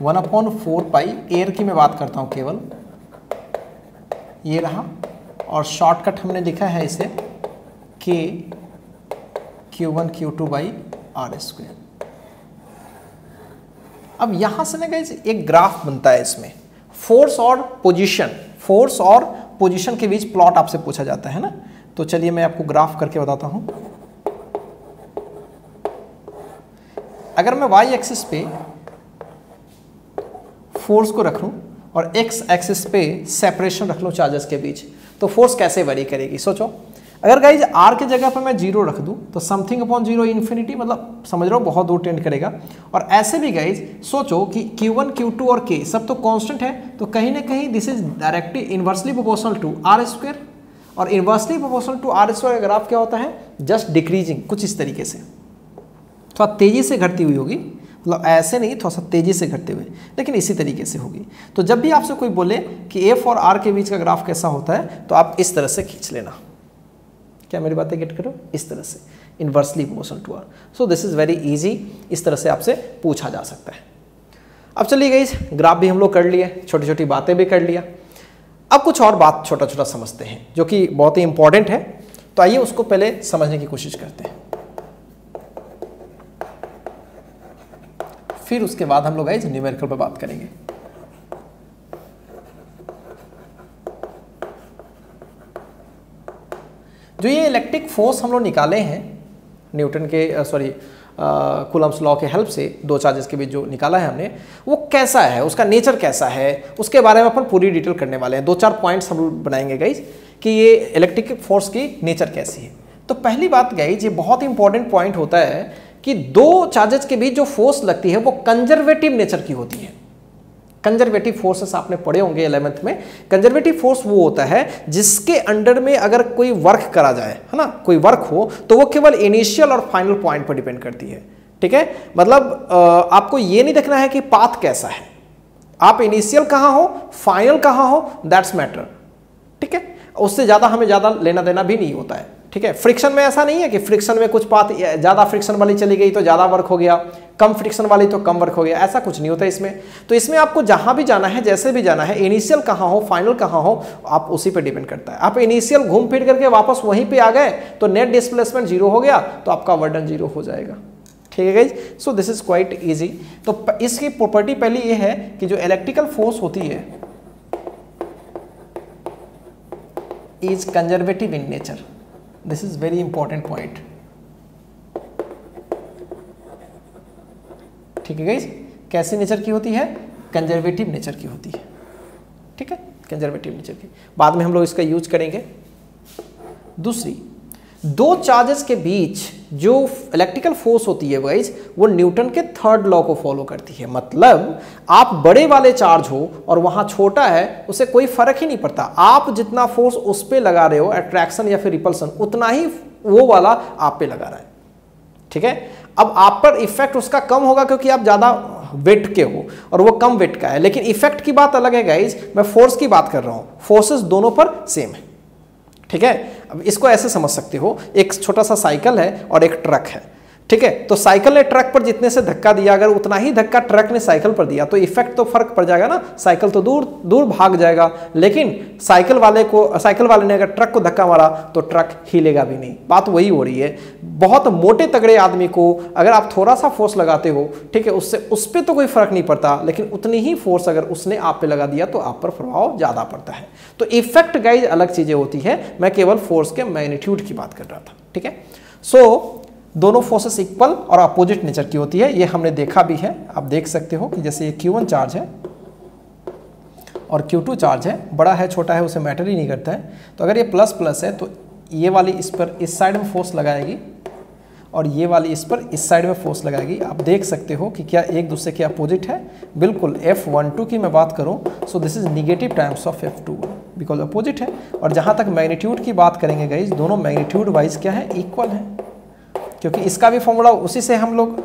1/4 पाई, एयर की मैं बात करता हूं केवल, ये रहा, और शॉर्टकट हमने लिखा है इसे K Q1 Q2/r²। अब यहां से ना गाइज एक ग्राफ बनता है, इसमें फोर्स और पोजीशन के बीच प्लॉट आपसे पूछा जाता है ना। तो चलिए मैं आपको ग्राफ करके बताता हूं। अगर मैं y एक्सिस पे फोर्स को रख लूं और x एक्सिस पे सेपरेशन रख लूं चार्जेस के बीच, तो फोर्स कैसे वेरी करेगी सोचो। अगर गाइज r के जगह पर मैं 0 रख दूं तो समथिंग अपॉन 0 इन्फिनिटी, मतलब समझ रहे हो बहुत दूर टेंड करेगा। और ऐसे भी गाइज सोचो कि Q1 Q2 और K सब तो कांस्टेंट है, तो कहीं ना कहीं this is directly inversely proportional to r², और इनवर्सली प्रोपोर्शनल टू r² का ग्राफ क्या होता है, जस्ट डिक्रीजिंग, कुछ इस तरीके से, थोड़ा तेजी से घटती हुई होगी, मतलब ऐसे नहीं, थोड़ा सा तेजी से घटते हुए, लेकिन इसी तरीके से होगी। तो जब भी आपसे कोई बोले कि F और R के बीच का ग्राफ कैसा होता है, तो आप इस तरह से खींच लेना। क्या मेरी बातें गेट करो, इस तरह से inversely proportional to R। So this is very easy, इस तरह से आपसे पूछा जा सकता है। अब चलिए गाइस, ग्राफ भी हम लोग कर लिए, छोटी छोटी बातें भी कर लिया। अब कुछ और बात छोटा छोटा समझते हैं जो कि बहुत ही इंपॉर्टेंट है। तो आइए उसको पहले समझने की कोशिश करते हैं, फिर उसके बाद हम लोग गाइस न्यूमेरिकल पे बात करेंगे। जो ये इलेक्ट्रिक फोर्स हम लोग निकाले हैं न्यूटन के कूलम्स लॉ के हेल्प से, दो चार्जेस के बीच जो निकाला है हमने, वो कैसा है, उसका नेचर कैसा है, उसके बारे में अपन पूरी डिटेल करने वाले हैं। 2-4 पॉइंट्स हम लोग बनाएंगे गाइज कि ये इलेक्ट्रिक फोर्स की नेचर कैसी है। तो पहली बात गाइज, ये बहुत इंपॉर्टेंट पॉइंट होता है कि दो चार्जेस के बीच जो फोर्स लगती है वो कंजर्वेटिव नेचर की होती है। कंजर्वेटिव फोर्सेस आपने पढ़े होंगे 11th में। कंजर्वेटिव फोर्स वो होता है जिसके अंडर में अगर कोई वर्क करा जाए, है ना, कोई वर्क हो, तो वो केवल इनिशियल और फाइनल पॉइंट पर डिपेंड करती है। ठीक है, मतलब आपको ये नहीं देखना है कि पाथ कैसा है, आप इनिशियल कहां हो, फाइनल कहां हो, दैट्स मैटर। ठीक है, उससे ज्यादा हमें ज्यादा लेना देना भी नहीं होता है। ठीक है, फ्रिक्शन में ऐसा नहीं है कि फ्रिक्शन में कुछ पाथ ज्यादा फ्रिक्शन वाली चली गई तो ज्यादा वर्क हो गया, कम फ्रिक्शन वाली तो कम वर्क हो गया, ऐसा कुछ नहीं होता इसमें। तो इसमें आपको जहां भी जाना है, जैसे भी जाना है, इनिशियल कहां हो, फाइनल कहां हो, आप उसी पे डिपेंड करता है। आप इनिशियल घूम फिर करके वापस वहीं पे आ गए तो नेट डिस्प्लेसमेंट 0 हो गया, तो आपका वर्डन 0 हो जाएगा। ठीक है guys, so this is quite easy. तो इसकी प्रॉपर्टी पहली ये है कि जो इलेक्ट्रिकल फोर्स होती है is conservative in nature. This is very important point. ठीक है गाइज, कैसी नेचर की होती है, कंजर्वेटिव नेचर की होती है। ठीक है, कंजर्वेटिव नेचर की, बाद में हम लोग इसका यूज करेंगे। दूसरी, दो चार्जेस के बीच जो इलेक्ट्रिकल फोर्स होती है गाइज, वो न्यूटन के थर्ड लॉ को फॉलो करती है। मतलब आप बड़े वाले चार्ज हो और वहां छोटा है, उससे कोई फर्क ही नहीं पड़ता। आप जितना फोर्स उस पे लगा रहे हो, अट्रैक्शन या फिर रिपल्सन, उतना ही वो वाला आप पे लगा रहा है। ठीक है, अब आप पर इफेक्ट उसका कम होगा क्योंकि आप ज्यादा वेट के हो और वो कम वेट का है, लेकिन इफेक्ट की बात अलग है गाइज। मैं फोर्स की बात कर रहा हूं, फोर्सेस दोनों पर सेम है। ठीक है, अब इसको ऐसे समझ सकते हो, एक छोटा सा साइकिल है और एक ट्रक है। ठीक है, तो साइकिल ने ट्रक पर जितने से धक्का दिया, अगर उतना ही धक्का ट्रक ने साइकिल पर दिया तो इफेक्ट तो फर्क पड़ जाएगा ना, साइकिल तो दूर दूर भाग जाएगा। लेकिन साइकिल वाले ने अगर ट्रक को धक्का मारा तो ट्रक हिलेगा भी नहीं। बात वही हो रही है, बहुत मोटे तगड़े आदमी को अगर आप थोड़ा सा फोर्स लगाते हो, ठीक है, उससे उस पर तो कोई फर्क नहीं पड़ता, लेकिन उतनी ही फोर्स अगर उसने आप पे लगा दिया तो आप पर प्रभाव ज्यादा पड़ता है। तो इफेक्ट गाइज अलग चीजें होती है, मैं केवल फोर्स के मैग्नीट्यूड की बात कर रहा था। ठीक है, सो दोनों फोर्सेस इक्वल और अपोजिट नेचर की होती है, ये हमने देखा भी है। आप देख सकते हो कि जैसे ये Q1 चार्ज है और Q2 चार्ज है, बड़ा है छोटा है उसे मैटर ही नहीं करता है। तो अगर ये प्लस प्लस है तो ये वाली इस पर इस साइड में फोर्स लगाएगी और ये वाली इस पर इस साइड में फोर्स लगाएगी। आप देख सकते हो कि क्या एक दूसरे के अपोजिट है, बिल्कुल। F12 की मैं बात करूं, सो this is negative times of F21 because opposite है। और जहां तक मैग्नीट्यूड की बात करेंगे गाइज, दोनों मैग्नीट्यूड वाइज क्या है, इक्वल है, क्योंकि इसका भी फॉर्मूला उसी से हम लोग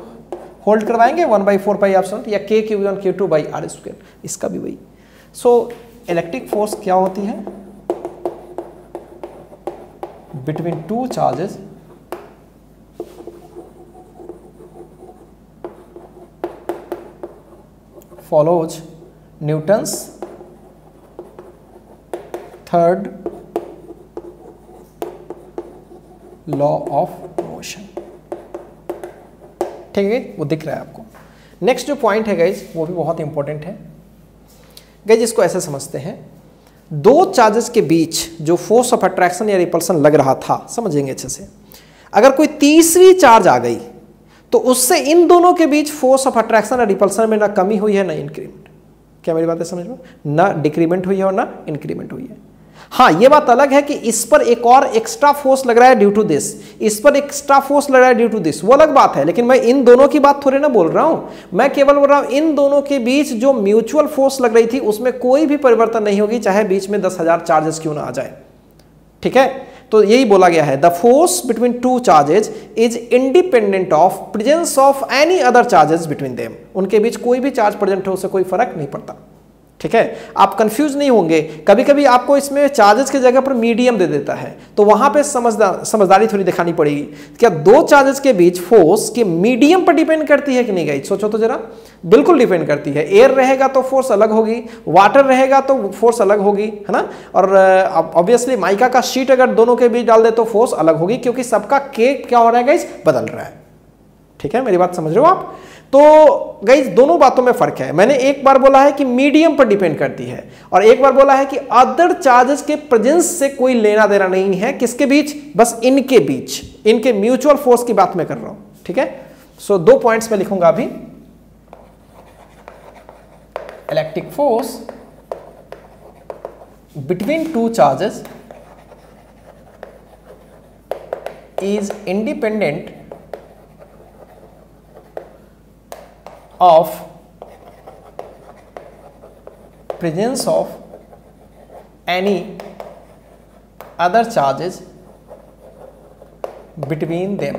होल्ड करवाएंगे 1/4 पाई एप्सिलॉन या K/Q1 Q2 by R square, इसका भी वही। सो इलेक्ट्रिक फोर्स क्या होती है, between two charges follows Newton's third law of motion. ठीक है, वो दिख रहा है आपको। नेक्स्ट जो पॉइंट है गाइज, वो भी बहुत इंपॉर्टेंट है गाइज। इसको ऐसे समझते हैं, दो चार्जेस के बीच जो फोर्स ऑफ अट्रैक्शन या रिपल्सन लग रहा था, समझेंगे अच्छे से, अगर कोई तीसरी चार्ज आ गई तो उससे इन दोनों के बीच फोर्स ऑफ अट्रैक्शन और रिपल्सन में ना कमी हुई है ना इंक्रीमेंट। क्या मेरी बात है समझ में, ना डिक्रीमेंट हुई है और ना इंक्रीमेंट हुई है। हाँ, ये बात अलग है कि इस पर एक और एक्स्ट्रा फोर्स लग रहा है ड्यू टू दिस, इस पर एक्स्ट्रा फोर्स लग रहा है ड्यू टू दिस, वो अलग बात है। लेकिन मैं इन दोनों की बात थोड़ी ना बोल रहा हूं, मैं केवल बोल रहा हूं इन दोनों के बीच जो म्यूचुअल फोर्स लग रही थी उसमें कोई भी परिवर्तन नहीं होगी, चाहे बीच में 10,000 चार्जेस क्यों ना आ जाए। ठीक है, तो यही बोला गया है, the force between two charges is independent of presence of any other charges between them. उनके बीच कोई भी चार्ज प्रेजेंट हो उससे कोई फर्क नहीं पड़ता। ठीक है, आप कंफ्यूज नहीं होंगे। कभी कभी आपको इसमें चार्जेस की जगह पर मीडियम दे देता है, तो वहां पे समझदारी थोड़ी दिखानी पड़ेगी। क्या दो चार्जेस के बीच फोर्स के मीडियम पर डिपेंड करती है कि नहीं गाइस, सोचो तो जरा। बिल्कुल डिपेंड करती है। एयर रहेगा तो फोर्स अलग होगी, वाटर रहेगा तो फोर्स अलग होगी, है ना। और ऑब्वियसली माइका का शीट अगर दोनों के बीच डाल दे तो फोर्स अलग होगी, क्योंकि सबका के क्या हो रहा है गाइस, बदल रहा है। ठीक है, मेरी बात समझ रहे हो आप। तो गाइज दोनों बातों में फर्क है। मैंने एक बार बोला है कि मीडियम पर डिपेंड करती है और एक बार बोला है कि अदर चार्जेस के प्रेजेंस से कोई लेना देना नहीं है। किसके बीच? बस इनके बीच, इनके म्यूचुअल फोर्स की बात मैं कर रहा हूं। ठीक है, सो 2 पॉइंट्स में लिखूंगा अभी। Electric force between two charges is independent of presence of any other charges between them।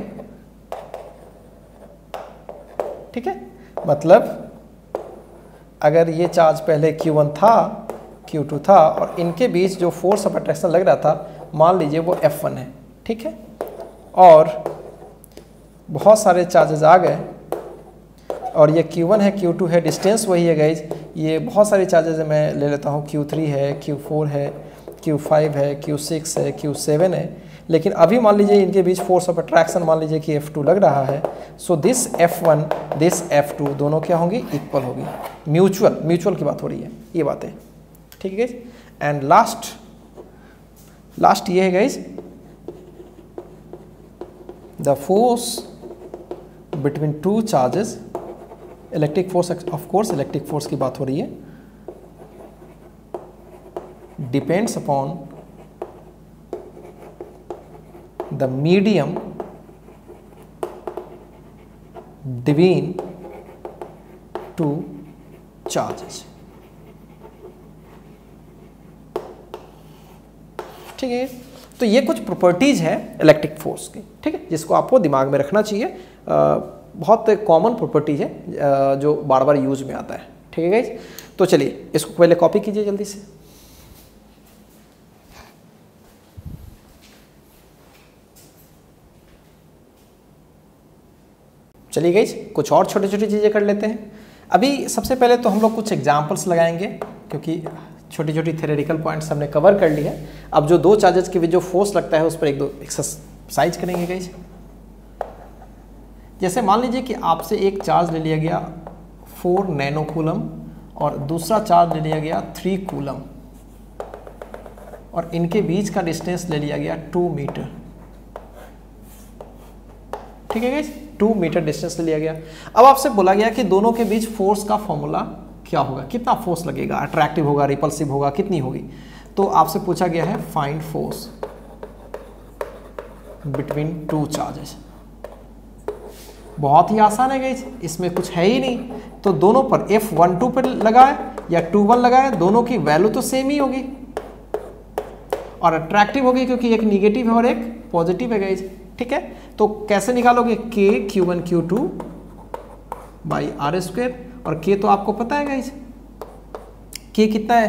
ठीक है, मतलब अगर ये चार्ज पहले Q1 था, Q2 था और इनके बीच जो फोर्स ऑफ अट्रैक्शन लग रहा था, मान लीजिए वो F1 है। ठीक है, और बहुत सारे चार्जेस आ गए और ये Q1 है, Q2 है, डिस्टेंस वही है गाइज। ये बहुत सारे चार्जेस मैं ले लेता हूँ, Q3 है, Q4 है, Q5 है, Q6 है, Q7 है। लेकिन अभी मान लीजिए इनके बीच फोर्स ऑफ अट्रैक्शन मान लीजिए कि F2 लग रहा है। So this F1 this F2 दोनों क्या होंगी? इक्वल होगी। म्यूचुअल की बात हो रही है, ये बात है। ठीक है गाइज, एंड लास्ट ये है guys, the force between two charges, electric force, of course electric force की बात हो रही है, depends upon the medium between two charges। ठीक है, तो ये कुछ प्रॉपर्टीज है इलेक्ट्रिक फोर्स की। ठीक है, जिसको आपको दिमाग में रखना चाहिए। बहुत कॉमन प्रॉपर्टीज है जो बार बार यूज में आता है। ठीक है गाइस, तो चलिए इसको पहले कॉपी कीजिए जल्दी से। चलिए गाइस, कुछ और छोटी छोटी चीजें कर लेते हैं। अभी सबसे पहले तो हम लोग कुछ एग्जाम्पल्स लगाएंगे, क्योंकि छोटी छोटी थ्योरेटिकल पॉइंट्स हमने कवर कर ली है। अब जो 2 चार्जेस के बीच जो फोर्स लगता है उस पर 1-2 एक्सरसाइज करेंगे गाइस। जैसे मान लीजिए कि आपसे एक चार्ज ले लिया गया 4 नैनो कूलम और दूसरा चार्ज ले लिया गया 3 कूलम और इनके बीच का डिस्टेंस ले लिया गया 2 मीटर। ठीक है गाइस, 2 मीटर डिस्टेंस ले लिया गया। अब आपसे बोला गया कि दोनों के बीच फोर्स का फॉर्मूला क्या होगा, कितना फोर्स लगेगा, अट्रैक्टिव होगा, रिपल्सिव होगा, कितनी होगी। तो आपसे पूछा गया है फाइंड फोर्स बिटवीन 2 चार्जेस। बहुत ही आसान है गाइस, इसमें कुछ है ही नहीं। तो दोनों पर F12 पर लगाए या 21 लगाए, दोनों की वैल्यू तो सेम ही होगी और अट्रैक्टिव होगी, क्योंकि एक निगेटिव है और एक पॉजिटिव है गाइस। ठीक है, तो कैसे निकालोगे? K Q1 Q2 by R²। और K तो आपको पता है गाइस, K कितना है?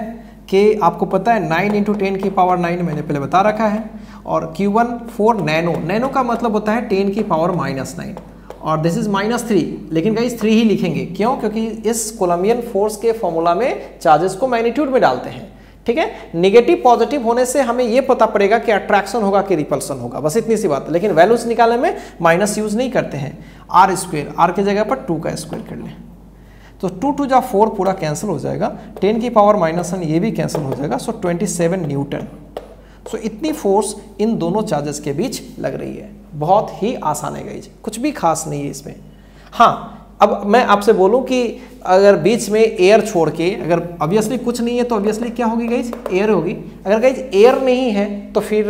K आपको पता है 9 × 10⁻⁹ मैंने पहले बता रखा है। और Q1 4 नैनो का मतलब होता है 10⁻⁹ और दिस इज -3। लेकिन गाइस 3 ही लिखेंगे, क्यों? क्योंकि इस कोलम्बियन फोर्स के फॉर्मूला में चार्जेस को मैग्नीट्यूड में डालते हैं। ठीक है, निगेटिव पॉजिटिव होने से हमें यह पता पड़ेगा कि अट्रैक्शन होगा कि रिपल्सन होगा, बस इतनी सी बात है। लेकिन वैल्यूज निकालने में माइनस यूज नहीं करते हैं। R², R की जगह पर 2 का स्क्वायर कर लें तो 2 2 जा 4 पूरा कैंसिल हो जाएगा, 10⁻⁻1 ये भी कैंसिल हो जाएगा। सो 27 न्यूटन। सो इतनी फोर्स इन दोनों चार्जेस के बीच लग रही है। बहुत ही आसान है गाइस, कुछ भी खास नहीं है इसमें। हाँ, अब मैं आपसे बोलूं कि अगर बीच में एयर छोड़ के, अगर ऑब्वियसली कुछ नहीं है तो ऑब्वियसली क्या होगी गाइस? एयर होगी। अगर गाइस एयर नहीं है तो फिर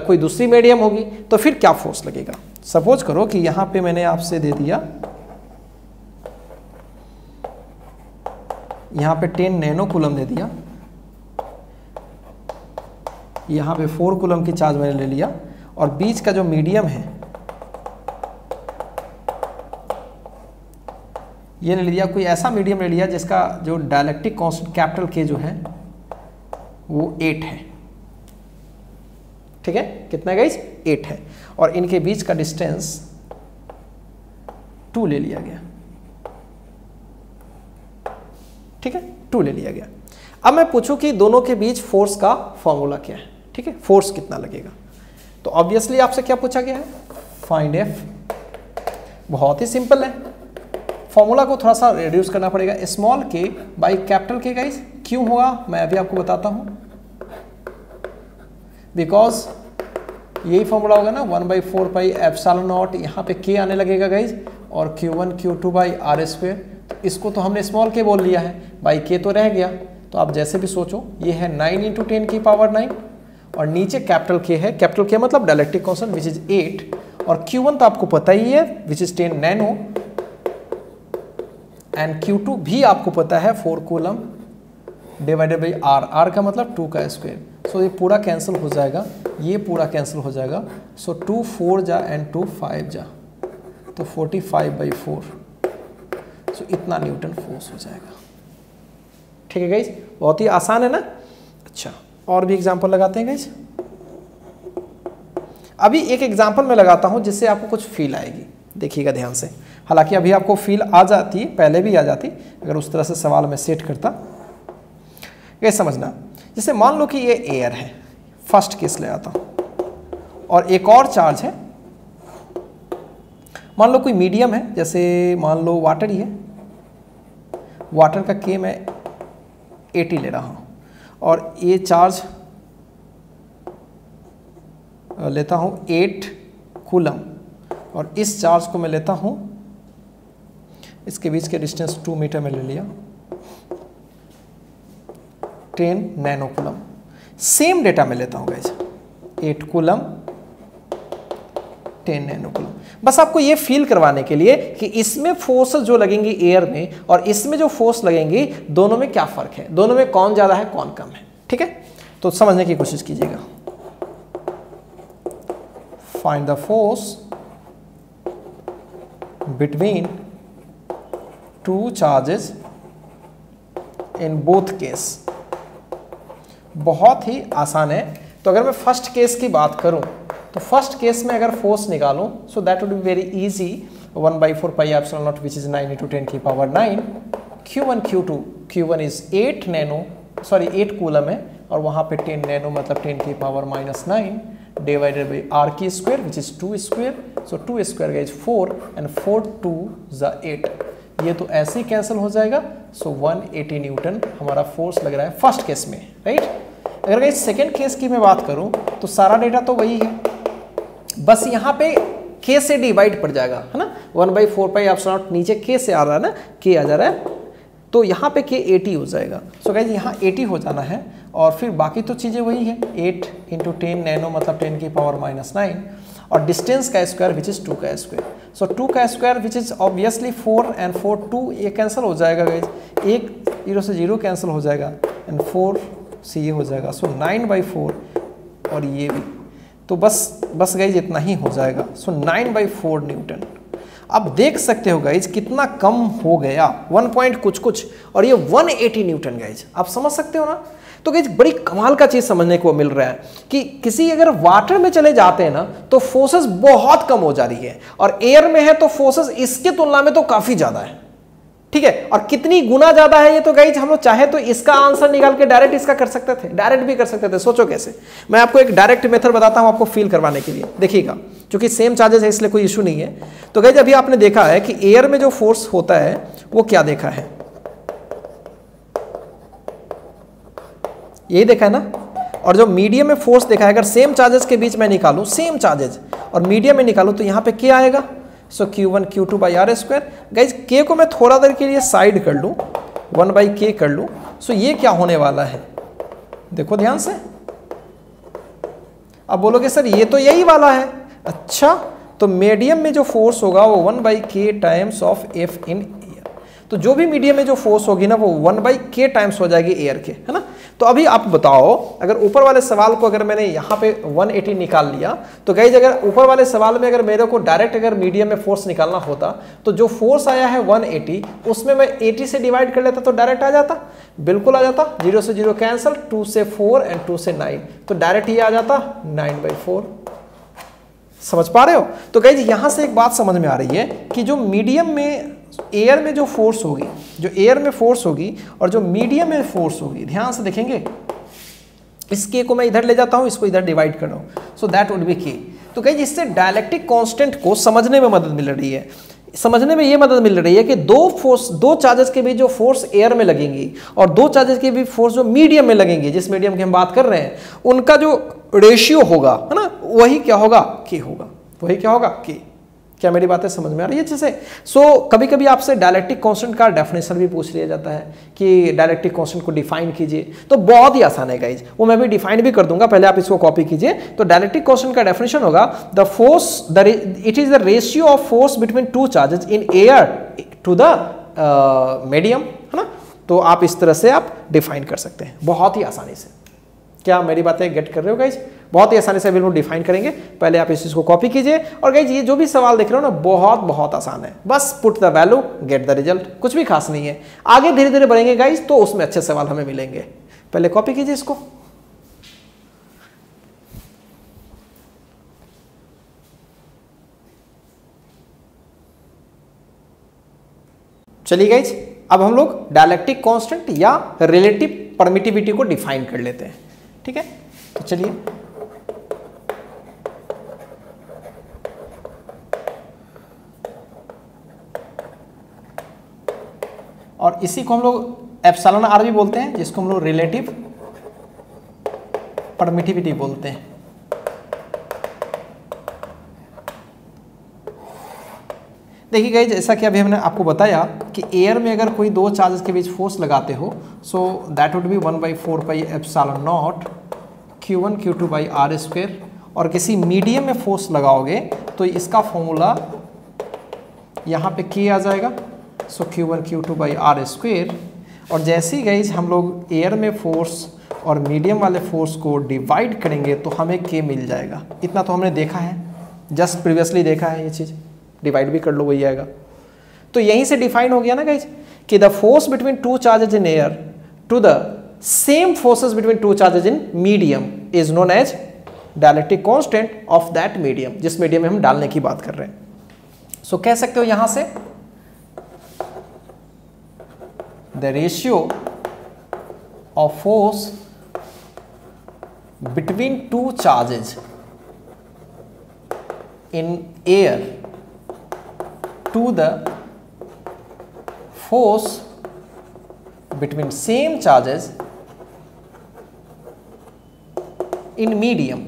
कोई दूसरी मीडियम होगी, तो फिर क्या फोर्स लगेगा? सपोज करो कि यहाँ पे मैंने आपसे दे दिया, यहाँ पे 10 नैनो कूलम दे दिया, यहाँ पे 4 कूलम की चार्ज मैंने ले लिया और बीच का जो मीडियम है ये ले लिया, कोई ऐसा मीडियम ले लिया जिसका जो डायलेक्ट्रिक कांस्टेंट कैपिटल K जो है वो 8 है। ठीक है, कितना है गाइस? 8 है। और इनके बीच का डिस्टेंस 2 ले लिया गया। ठीक है, 2 ले लिया गया। अब मैं पूछूं कि दोनों के बीच फोर्स का फॉर्मूला क्या है। ठीक है, फोर्स कितना लगेगा? तो ऑब्वियसली आपसे क्या पूछा गया है? Find F। बहुत ही सिंपल है, फॉर्मूला को थोड़ा सा रिड्यूस करना पड़ेगा, स्मॉल के बाई कैपिटल के गाइज। क्यों होगा मैं अभी आपको बताता हूँ, बिकॉज यही फॉर्मूला होगा ना 1/4 पाई एप्सिलॉन नॉट, यहाँ पे के आने लगेगा गाइज, और Q1 Q2 by R square. इसको तो हमने स्मॉल के बोल लिया है, बाई के तो रह गया। तो आप जैसे भी सोचो, ये है 9 × 10 की पावर 9, और नीचे कैपिटल के है, कैपिटल के मतलब डायलेक्ट्रिक कांस्टेंट विच इज 8, और Q1 तो आपको पता ही है which is 10 nano, and Q2 भी आपको पता है 4 coulomb divided by R, R का मतलब 2 का स्क्वायर। सो ये पूरा कैंसिल हो जाएगा, ये पूरा कैंसिल हो जाएगा। सो 2 4 जा एंड 2 5 जा, तो 45/4। सो इतना न्यूटन फोर्स हो जाएगा। ठीक है गाइज, बहुत ही आसान है ना। अच्छा, और भी एग्जांपल लगाते हैं गाइज। अभी एक एग्जांपल मैं लगाता हूं जिससे आपको कुछ फील आएगी, देखिएगा ध्यान से। हालांकि अभी आपको फील आ जाती, पहले भी आ जाती अगर उस तरह से सवाल में सेट करता। ये समझना, जैसे मान लो कि ये एयर है, फर्स्ट केस ले आता हूं, और एक और चार्ज है, मान लो कोई मीडियम है, जैसे मान लो वाटर ही है, वाटर का के मैं 80 ले रहा हूं, और ये चार्ज लेता हूं 8 कूलम, और इस चार्ज को मैं लेता हूं, इसके बीच के डिस्टेंस 2 मीटर में ले लिया, 10 नैनो कूलम। सेम डेटा में लेता हूं गाइस, 8 कूलम 10 नैनो कूलम। बस आपको ये फील करवाने के लिए कि इसमें फोर्स जो लगेंगे एयर में और इसमें जो फोर्स लगेंगे, दोनों में क्या फर्क है, दोनों में कौन ज्यादा है कौन कम है। ठीक है, तो समझने की कोशिश कीजिएगा। Find the force between two charges in both case. बहुत ही आसान है। तो अगर मैं फर्स्ट केस की बात करूं, तो फर्स्ट केस में अगर फोर्स निकालूं, सो that would be very easy, 1/4 pi epsilon not which is 9 × 10 की power 9। Q1 Q2, Q1 is 8 nano, sorry 8 coulomb है, और वहां पे 10 नैनो मतलब 10 की पावर -9 डिवाइडेड बाई आर की square which is 2 square. So 2 square is 4 and 4 2 ज़ा 8। ये तो ऐसे ही कैंसिल हो जाएगा। सो 180 न्यूटन हमारा फोर्स लग रहा है फर्स्ट केस में, राइट। अगर गाइस सेकेंड केस की मैं बात करूं, तो सारा डेटा तो वही है, बस यहाँ पे k से डिवाइड पड़ जाएगा, है ना। 1/4 पाई एप्सिलॉन नॉट नीचे k से आ रहा है ना, k आ जा रहा है, तो यहाँ पे k 80 हो जाएगा। सो गाइस यहाँ 80 हो जाना है, और फिर बाकी तो चीज़ें वही है, 8 × 10 नैनो मतलब 10 की पावर -9, और डिस्टेंस का स्क्वायर विच इज 2 का स्क्वायर। सो 2 का square which is obviously 4 and 4 2, ये कैंसिल हो जाएगा गाइज, 1 0 से 0 कैंसिल हो जाएगा, एंड 4 से ये हो जाएगा। सो 9/4, और ये भी, तो बस गाइज इतना ही हो जाएगा। सो 9/4 न्यूटन। अब देख सकते हो गाइज कितना कम हो गया, 1 पॉइंट कुछ, और ये 180 न्यूटन गाइज। आप समझ सकते हो ना। तो गाइज बड़ी कमाल का चीज समझने को मिल रहा है कि किसी अगर वाटर में चले जाते हैं ना, तो फोर्सेस बहुत कम हो जा रही है, और एयर में है तो फोर्सेस इसके तुलना में तो काफी ज्यादा है। ठीक है, और कितनी गुना ज्यादा है ये तो गाइज हम लोग चाहे तो इसका आंसर निकाल के डायरेक्ट इसका कर सकते थे, डायरेक्ट भी कर सकते थे। सोचो कैसे, मैं आपको एक डायरेक्ट मेथड बताता हूं आपको फील करवाने के लिए, देखिएगा। क्योंकि सेम चार्जेस है इसलिए कोई इशू नहीं है। तो गाइज अभी आपने देखा है कि एयर में जो फोर्स होता है वो क्या देखा है, यही देखा है ना। और जो मीडियम में फोर्स देखा है, अगर सेम चार्जेस के बीच में निकालूं, सेम चार्जेस और मीडियम में निकालूं, तो यहाँ पे क्या आएगा। So Q1 Q2 by R square. Guys के को मैं थोड़ा देर के लिए साइड कर लूँ, 1/k कर लूँ। सो ये क्या होने वाला है, देखो ध्यान से। अब बोलोगे सर ये तो यही वाला है। अच्छा, तो मीडियम में जो फोर्स होगा वो 1/k times of F in air. तो जो भी मीडियम में जो फोर्स होगी ना, वो 1/k टाइम्स हो जाएगी एयर के, है ना। तो अभी आप बताओ, अगर ऊपर वाले सवाल को अगर मैंने यहाँ पे 180 निकाल लिया, तो गाइज अगर ऊपर वाले सवाल में अगर मेरे को डायरेक्ट अगर मीडियम में फोर्स निकालना होता, तो जो फोर्स आया है 180, उसमें मैं 80 से डिवाइड कर लेता तो डायरेक्ट आ जाता, बिल्कुल आ जाता। 0 से 0 कैंसिल, 2 से 4 एंड 2 से 9, तो डायरेक्ट ये आ जाता 9/4। समझ पा रहे हो। तो गाइज यहां से एक बात समझ में आ रही है कि जो मीडियम में एयर में जो फोर्स होगी, जो एयर में फोर्स होगी और जो मीडियम में फोर्स होगी, ध्यान से देखेंगे, इस के को मैं इधर ले जाता हूं, इसको इधर डिवाइड कर रहा हूं, सो दैट वुड बी के। तो गाइस इससे डायलेक्ट्रिक कांस्टेंट को समझने में मदद मिल रही है। समझने में ये मदद मिल रही है कि दो चार्जेस के बीच जो फोर्स एयर में लगेंगी और दो चार्जेस के बीच फोर्स जो मीडियम में लगेंगी, जिस मीडियम की हम बात कर रहे हैं, उनका जो रेशियो होगा, है ना, वही क्या होगा, के होगा, वही क्या होगा, के। क्या मेरी बातें समझ में आ रही है अच्छे से? कभी कभी आपसे डायलेक्ट्रिक कांस्टेंट का डेफिनेशन भी पूछ लिया जाता है कि डायलेक्ट्रिक कांस्टेंट को डिफाइन कीजिए, तो बहुत ही आसान है गाइज, वो मैं भी डिफाइन भी कर दूंगा, पहले आप इसको कॉपी कीजिए। तो डायलेक्ट्रिक कांस्टेंट का डेफिनेशन होगा the force, it is the ratio of force between two charges in air to the medium, है ना। तो आप इस तरह से आप डिफाइन कर सकते हैं बहुत ही आसानी से। क्या मेरी बातें गेट कर रहे हो गाइज? बहुत ही आसानी से बिल्कुल डिफाइन करेंगे। पहले आप इस चीज को कॉपी कीजिए और गाइज ये जो भी सवाल देख रहे हो ना, बहुत बहुत आसान है, बस put the value get the result, कुछ भी खास नहीं है। आगे धीरे धीरे बढ़ेंगे गाइज तो उसमें अच्छे सवाल हमें मिलेंगे। पहले कॉपी कीजिए इसको। चलिए गाइज, अब हम लोग डायलेक्ट्रिक कांस्टेंट या रिलेटिव परमिटिविटी को डिफाइन कर लेते हैं, ठीक है। तो चलिए, और इसी को हम लोग एप्सिलॉन आर भी बोलते हैं, जिसको हम लोग रिलेटिव परमिटिविटी बोलते हैं। देखिए गाइस, जैसा कि अभी हमने आपको बताया कि एयर में अगर कोई दो चार्जेस के बीच फोर्स लगाते हो, so that would be 1/4 pi epsilon naught Q1 Q2 by R square, और किसी मीडियम में फोर्स लगाओगे तो इसका फॉर्मूला यहाँ पे K आ जाएगा, सो Q1 Q2 by R square. और जैसे ही गाइस हम लोग एयर में फोर्स और मीडियम वाले फोर्स को डिवाइड करेंगे तो हमें K मिल जाएगा। इतना तो हमने देखा है, जस्ट प्रीवियसली देखा है ये चीज़, डिवाइड भी कर लो वही आएगा। तो यहीं से डिफाइन हो गया ना गाइज कि the force between two charges in air to the same forces between two charges in medium is known as dielectric constant of that medium, जिस मीडियम में हम डालने की बात कर रहे हैं। सो कह सकते हो यहां से the ratio of force between two charges in air to the force between same charges in medium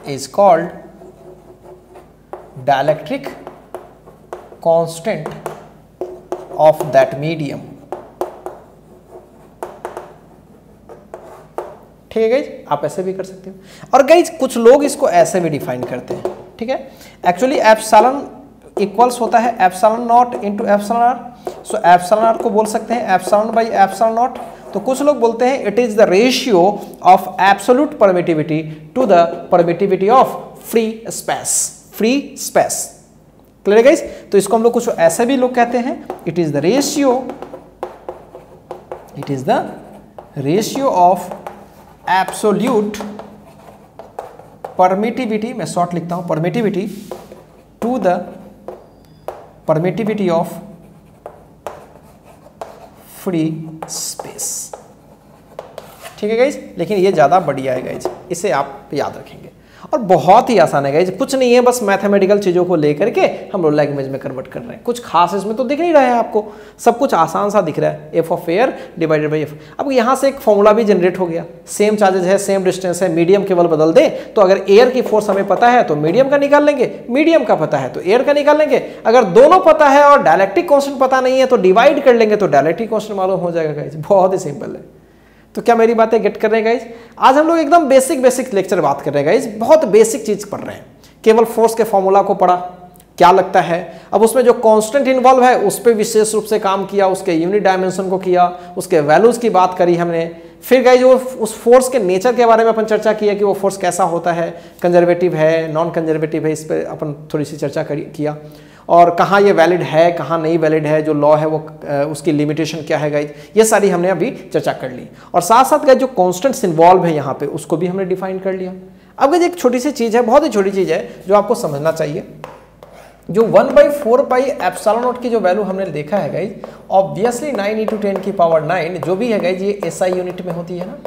is called dielectric constant of that medium। ठीक है गाइज, आप ऐसे भी कर सकते हो। और गाइज कुछ लोग इसको ऐसे भी डिफाइन करते हैं, ठीक है। एक्चुअली एप्सिलॉन इक्वल्स होता है epsilon naught into epsilon R. So epsilon R को बोल सकते हैं एप्सिलॉन बाई एप्सिलॉन नॉट। तो कुछ लोग बोलते हैं it is the ratio of absolute permittivity to the permittivity of free space, free space. Clear guys? तो इसको हम लोग कुछ ऐसे भी लोग कहते हैं, it is the ratio of absolute permittivity, मैं शॉर्ट लिखता हूं, permittivity to the permittivity of free space. ठीक है गाइज, लेकिन ये ज्यादा बढ़िया है गाइज, इसे आप याद रखेंगे और बहुत ही आसान है गाइज, कुछ नहीं है, बस मैथमेटिकल चीजों को लेकर के हम लोग लैंग्वेज में कन्वर्ट कर रहे हैं। कुछ खास इसमें तो दिख नहीं रहा है आपको, सब कुछ आसान सा दिख रहा है, F of air divided by F. अब यहाँ से एक फॉर्मूला भी जनरेट हो गया, सेम चार्जेज है, सेम डिस्टेंस है, मीडियम केवल बदल दे तो अगर एयर की फोर्स हमें पता है तो मीडियम का निकाल लेंगे, मीडियम का पता है तो एयर का निकाल लेंगे, अगर दोनों पता है और डायलेक्ट्रिक कांस्टेंट पता नहीं है तो डिवाइड कर लेंगे तो डायलेक्ट्रिक कांस्टेंट मालूम हो जाएगा गाइज। बहुत ही सिंपल है। तो क्या मेरी बातें गेट कर रहे हैं गाइज? आज हम लोग एकदम बेसिक लेक्चर बात कर रहे हैं गाइज, बहुत बेसिक चीज पढ़ रहे हैं। केवल फोर्स के फॉर्मूला को पढ़ा, क्या लगता है, अब उसमें जो कांस्टेंट इन्वॉल्व है उस पर विशेष रूप से काम किया, उसके यूनिट डायमेंशन को किया, उसके वैल्यूज की बात करी हमने। फिर गाइज वो उस फोर्स के नेचर के बारे में अपन चर्चा किया कि वो फोर्स कैसा होता है, कंजर्वेटिव है, नॉन कंजर्वेटिव है, इस पर अपन थोड़ी सी चर्चा किया और कहाँ ये वैलिड है, कहाँ नहीं वैलिड है, जो लॉ है वो उसकी लिमिटेशन क्या है गाइज, ये सारी हमने अभी चर्चा कर ली। और साथ साथ गाइज जो कांस्टेंट्स इन्वॉल्व है यहाँ पे उसको भी हमने डिफाइन कर लिया। अब गाइज एक छोटी सी चीज़ है, बहुत ही छोटी चीज़ है जो आपको समझना चाहिए, जो 1/4 पाई एप्सिलॉन नॉट की जो वैल्यू हमने देखा है गाइज, ऑब्वियसली 9 × 10⁹ जो भी है गाइज ये SI यूनिट में होती है ना।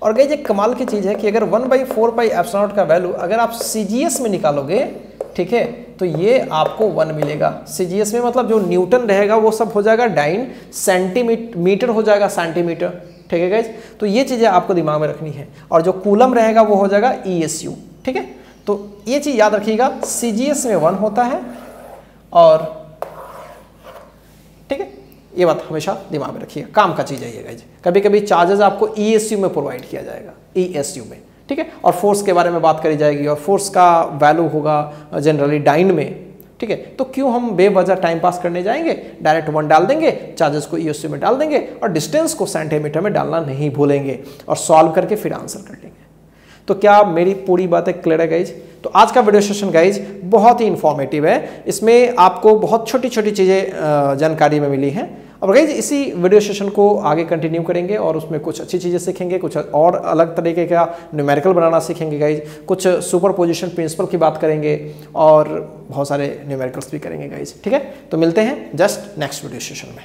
और गाइज एक कमाल की चीज़ है कि अगर 1/4 पाई एप्सिलॉन नॉट का वैल्यू अगर आप CGS में निकालोगे ठीक है, तो ये आपको 1 मिलेगा। सीजीएस में मतलब जो न्यूटन रहेगा वो सब हो जाएगा डाइन, सेंटीमीटर हो जाएगा सेंटीमीटर, ठीक है गाइज। तो ये चीज़ें आपको दिमाग में रखनी है, और जो कूलम रहेगा वो हो जाएगा ESU, ठीक है। तो ये चीज़ याद रखिएगा, सीजीएस में 1 होता है, और ठीक है, ये बात हमेशा दिमाग में रखिएगा, काम का चीज़ है ये गाइज। कभी कभी चार्जेस आपको ESU में प्रोवाइड किया जाएगा, ESU में, ठीक है। और फोर्स के बारे में बात करी जाएगी, और फोर्स का वैल्यू होगा जनरली डाइन में, ठीक है। तो क्यों हम बेवजह टाइम पास करने जाएंगे, डायरेक्ट 1 डाल देंगे, चार्जेस को ESU में डाल देंगे, और डिस्टेंस को सेंटीमीटर में डालना नहीं भूलेंगे, और सॉल्व करके फिर आंसर कर लेंगे। तो क्या मेरी पूरी बातें क्लियर है गाइज? तो आज का वीडियो सेशन गाइज बहुत ही इंफॉर्मेटिव है, इसमें आपको बहुत छोटी छोटी चीज़ें जानकारी में मिली हैं। अब गाइज इसी वीडियो सेशन को आगे कंटिन्यू करेंगे, और उसमें कुछ अच्छी चीज़ें सीखेंगे, कुछ और अलग तरीके का न्यूमेरिकल बनाना सीखेंगे गाइज, कुछ सुपर पोजिशन प्रिंसिपल की बात करेंगे, और बहुत सारे न्यूमेरिकल्स भी करेंगे गाइज, ठीक है। तो मिलते हैं जस्ट नेक्स्ट वीडियो सेशन में।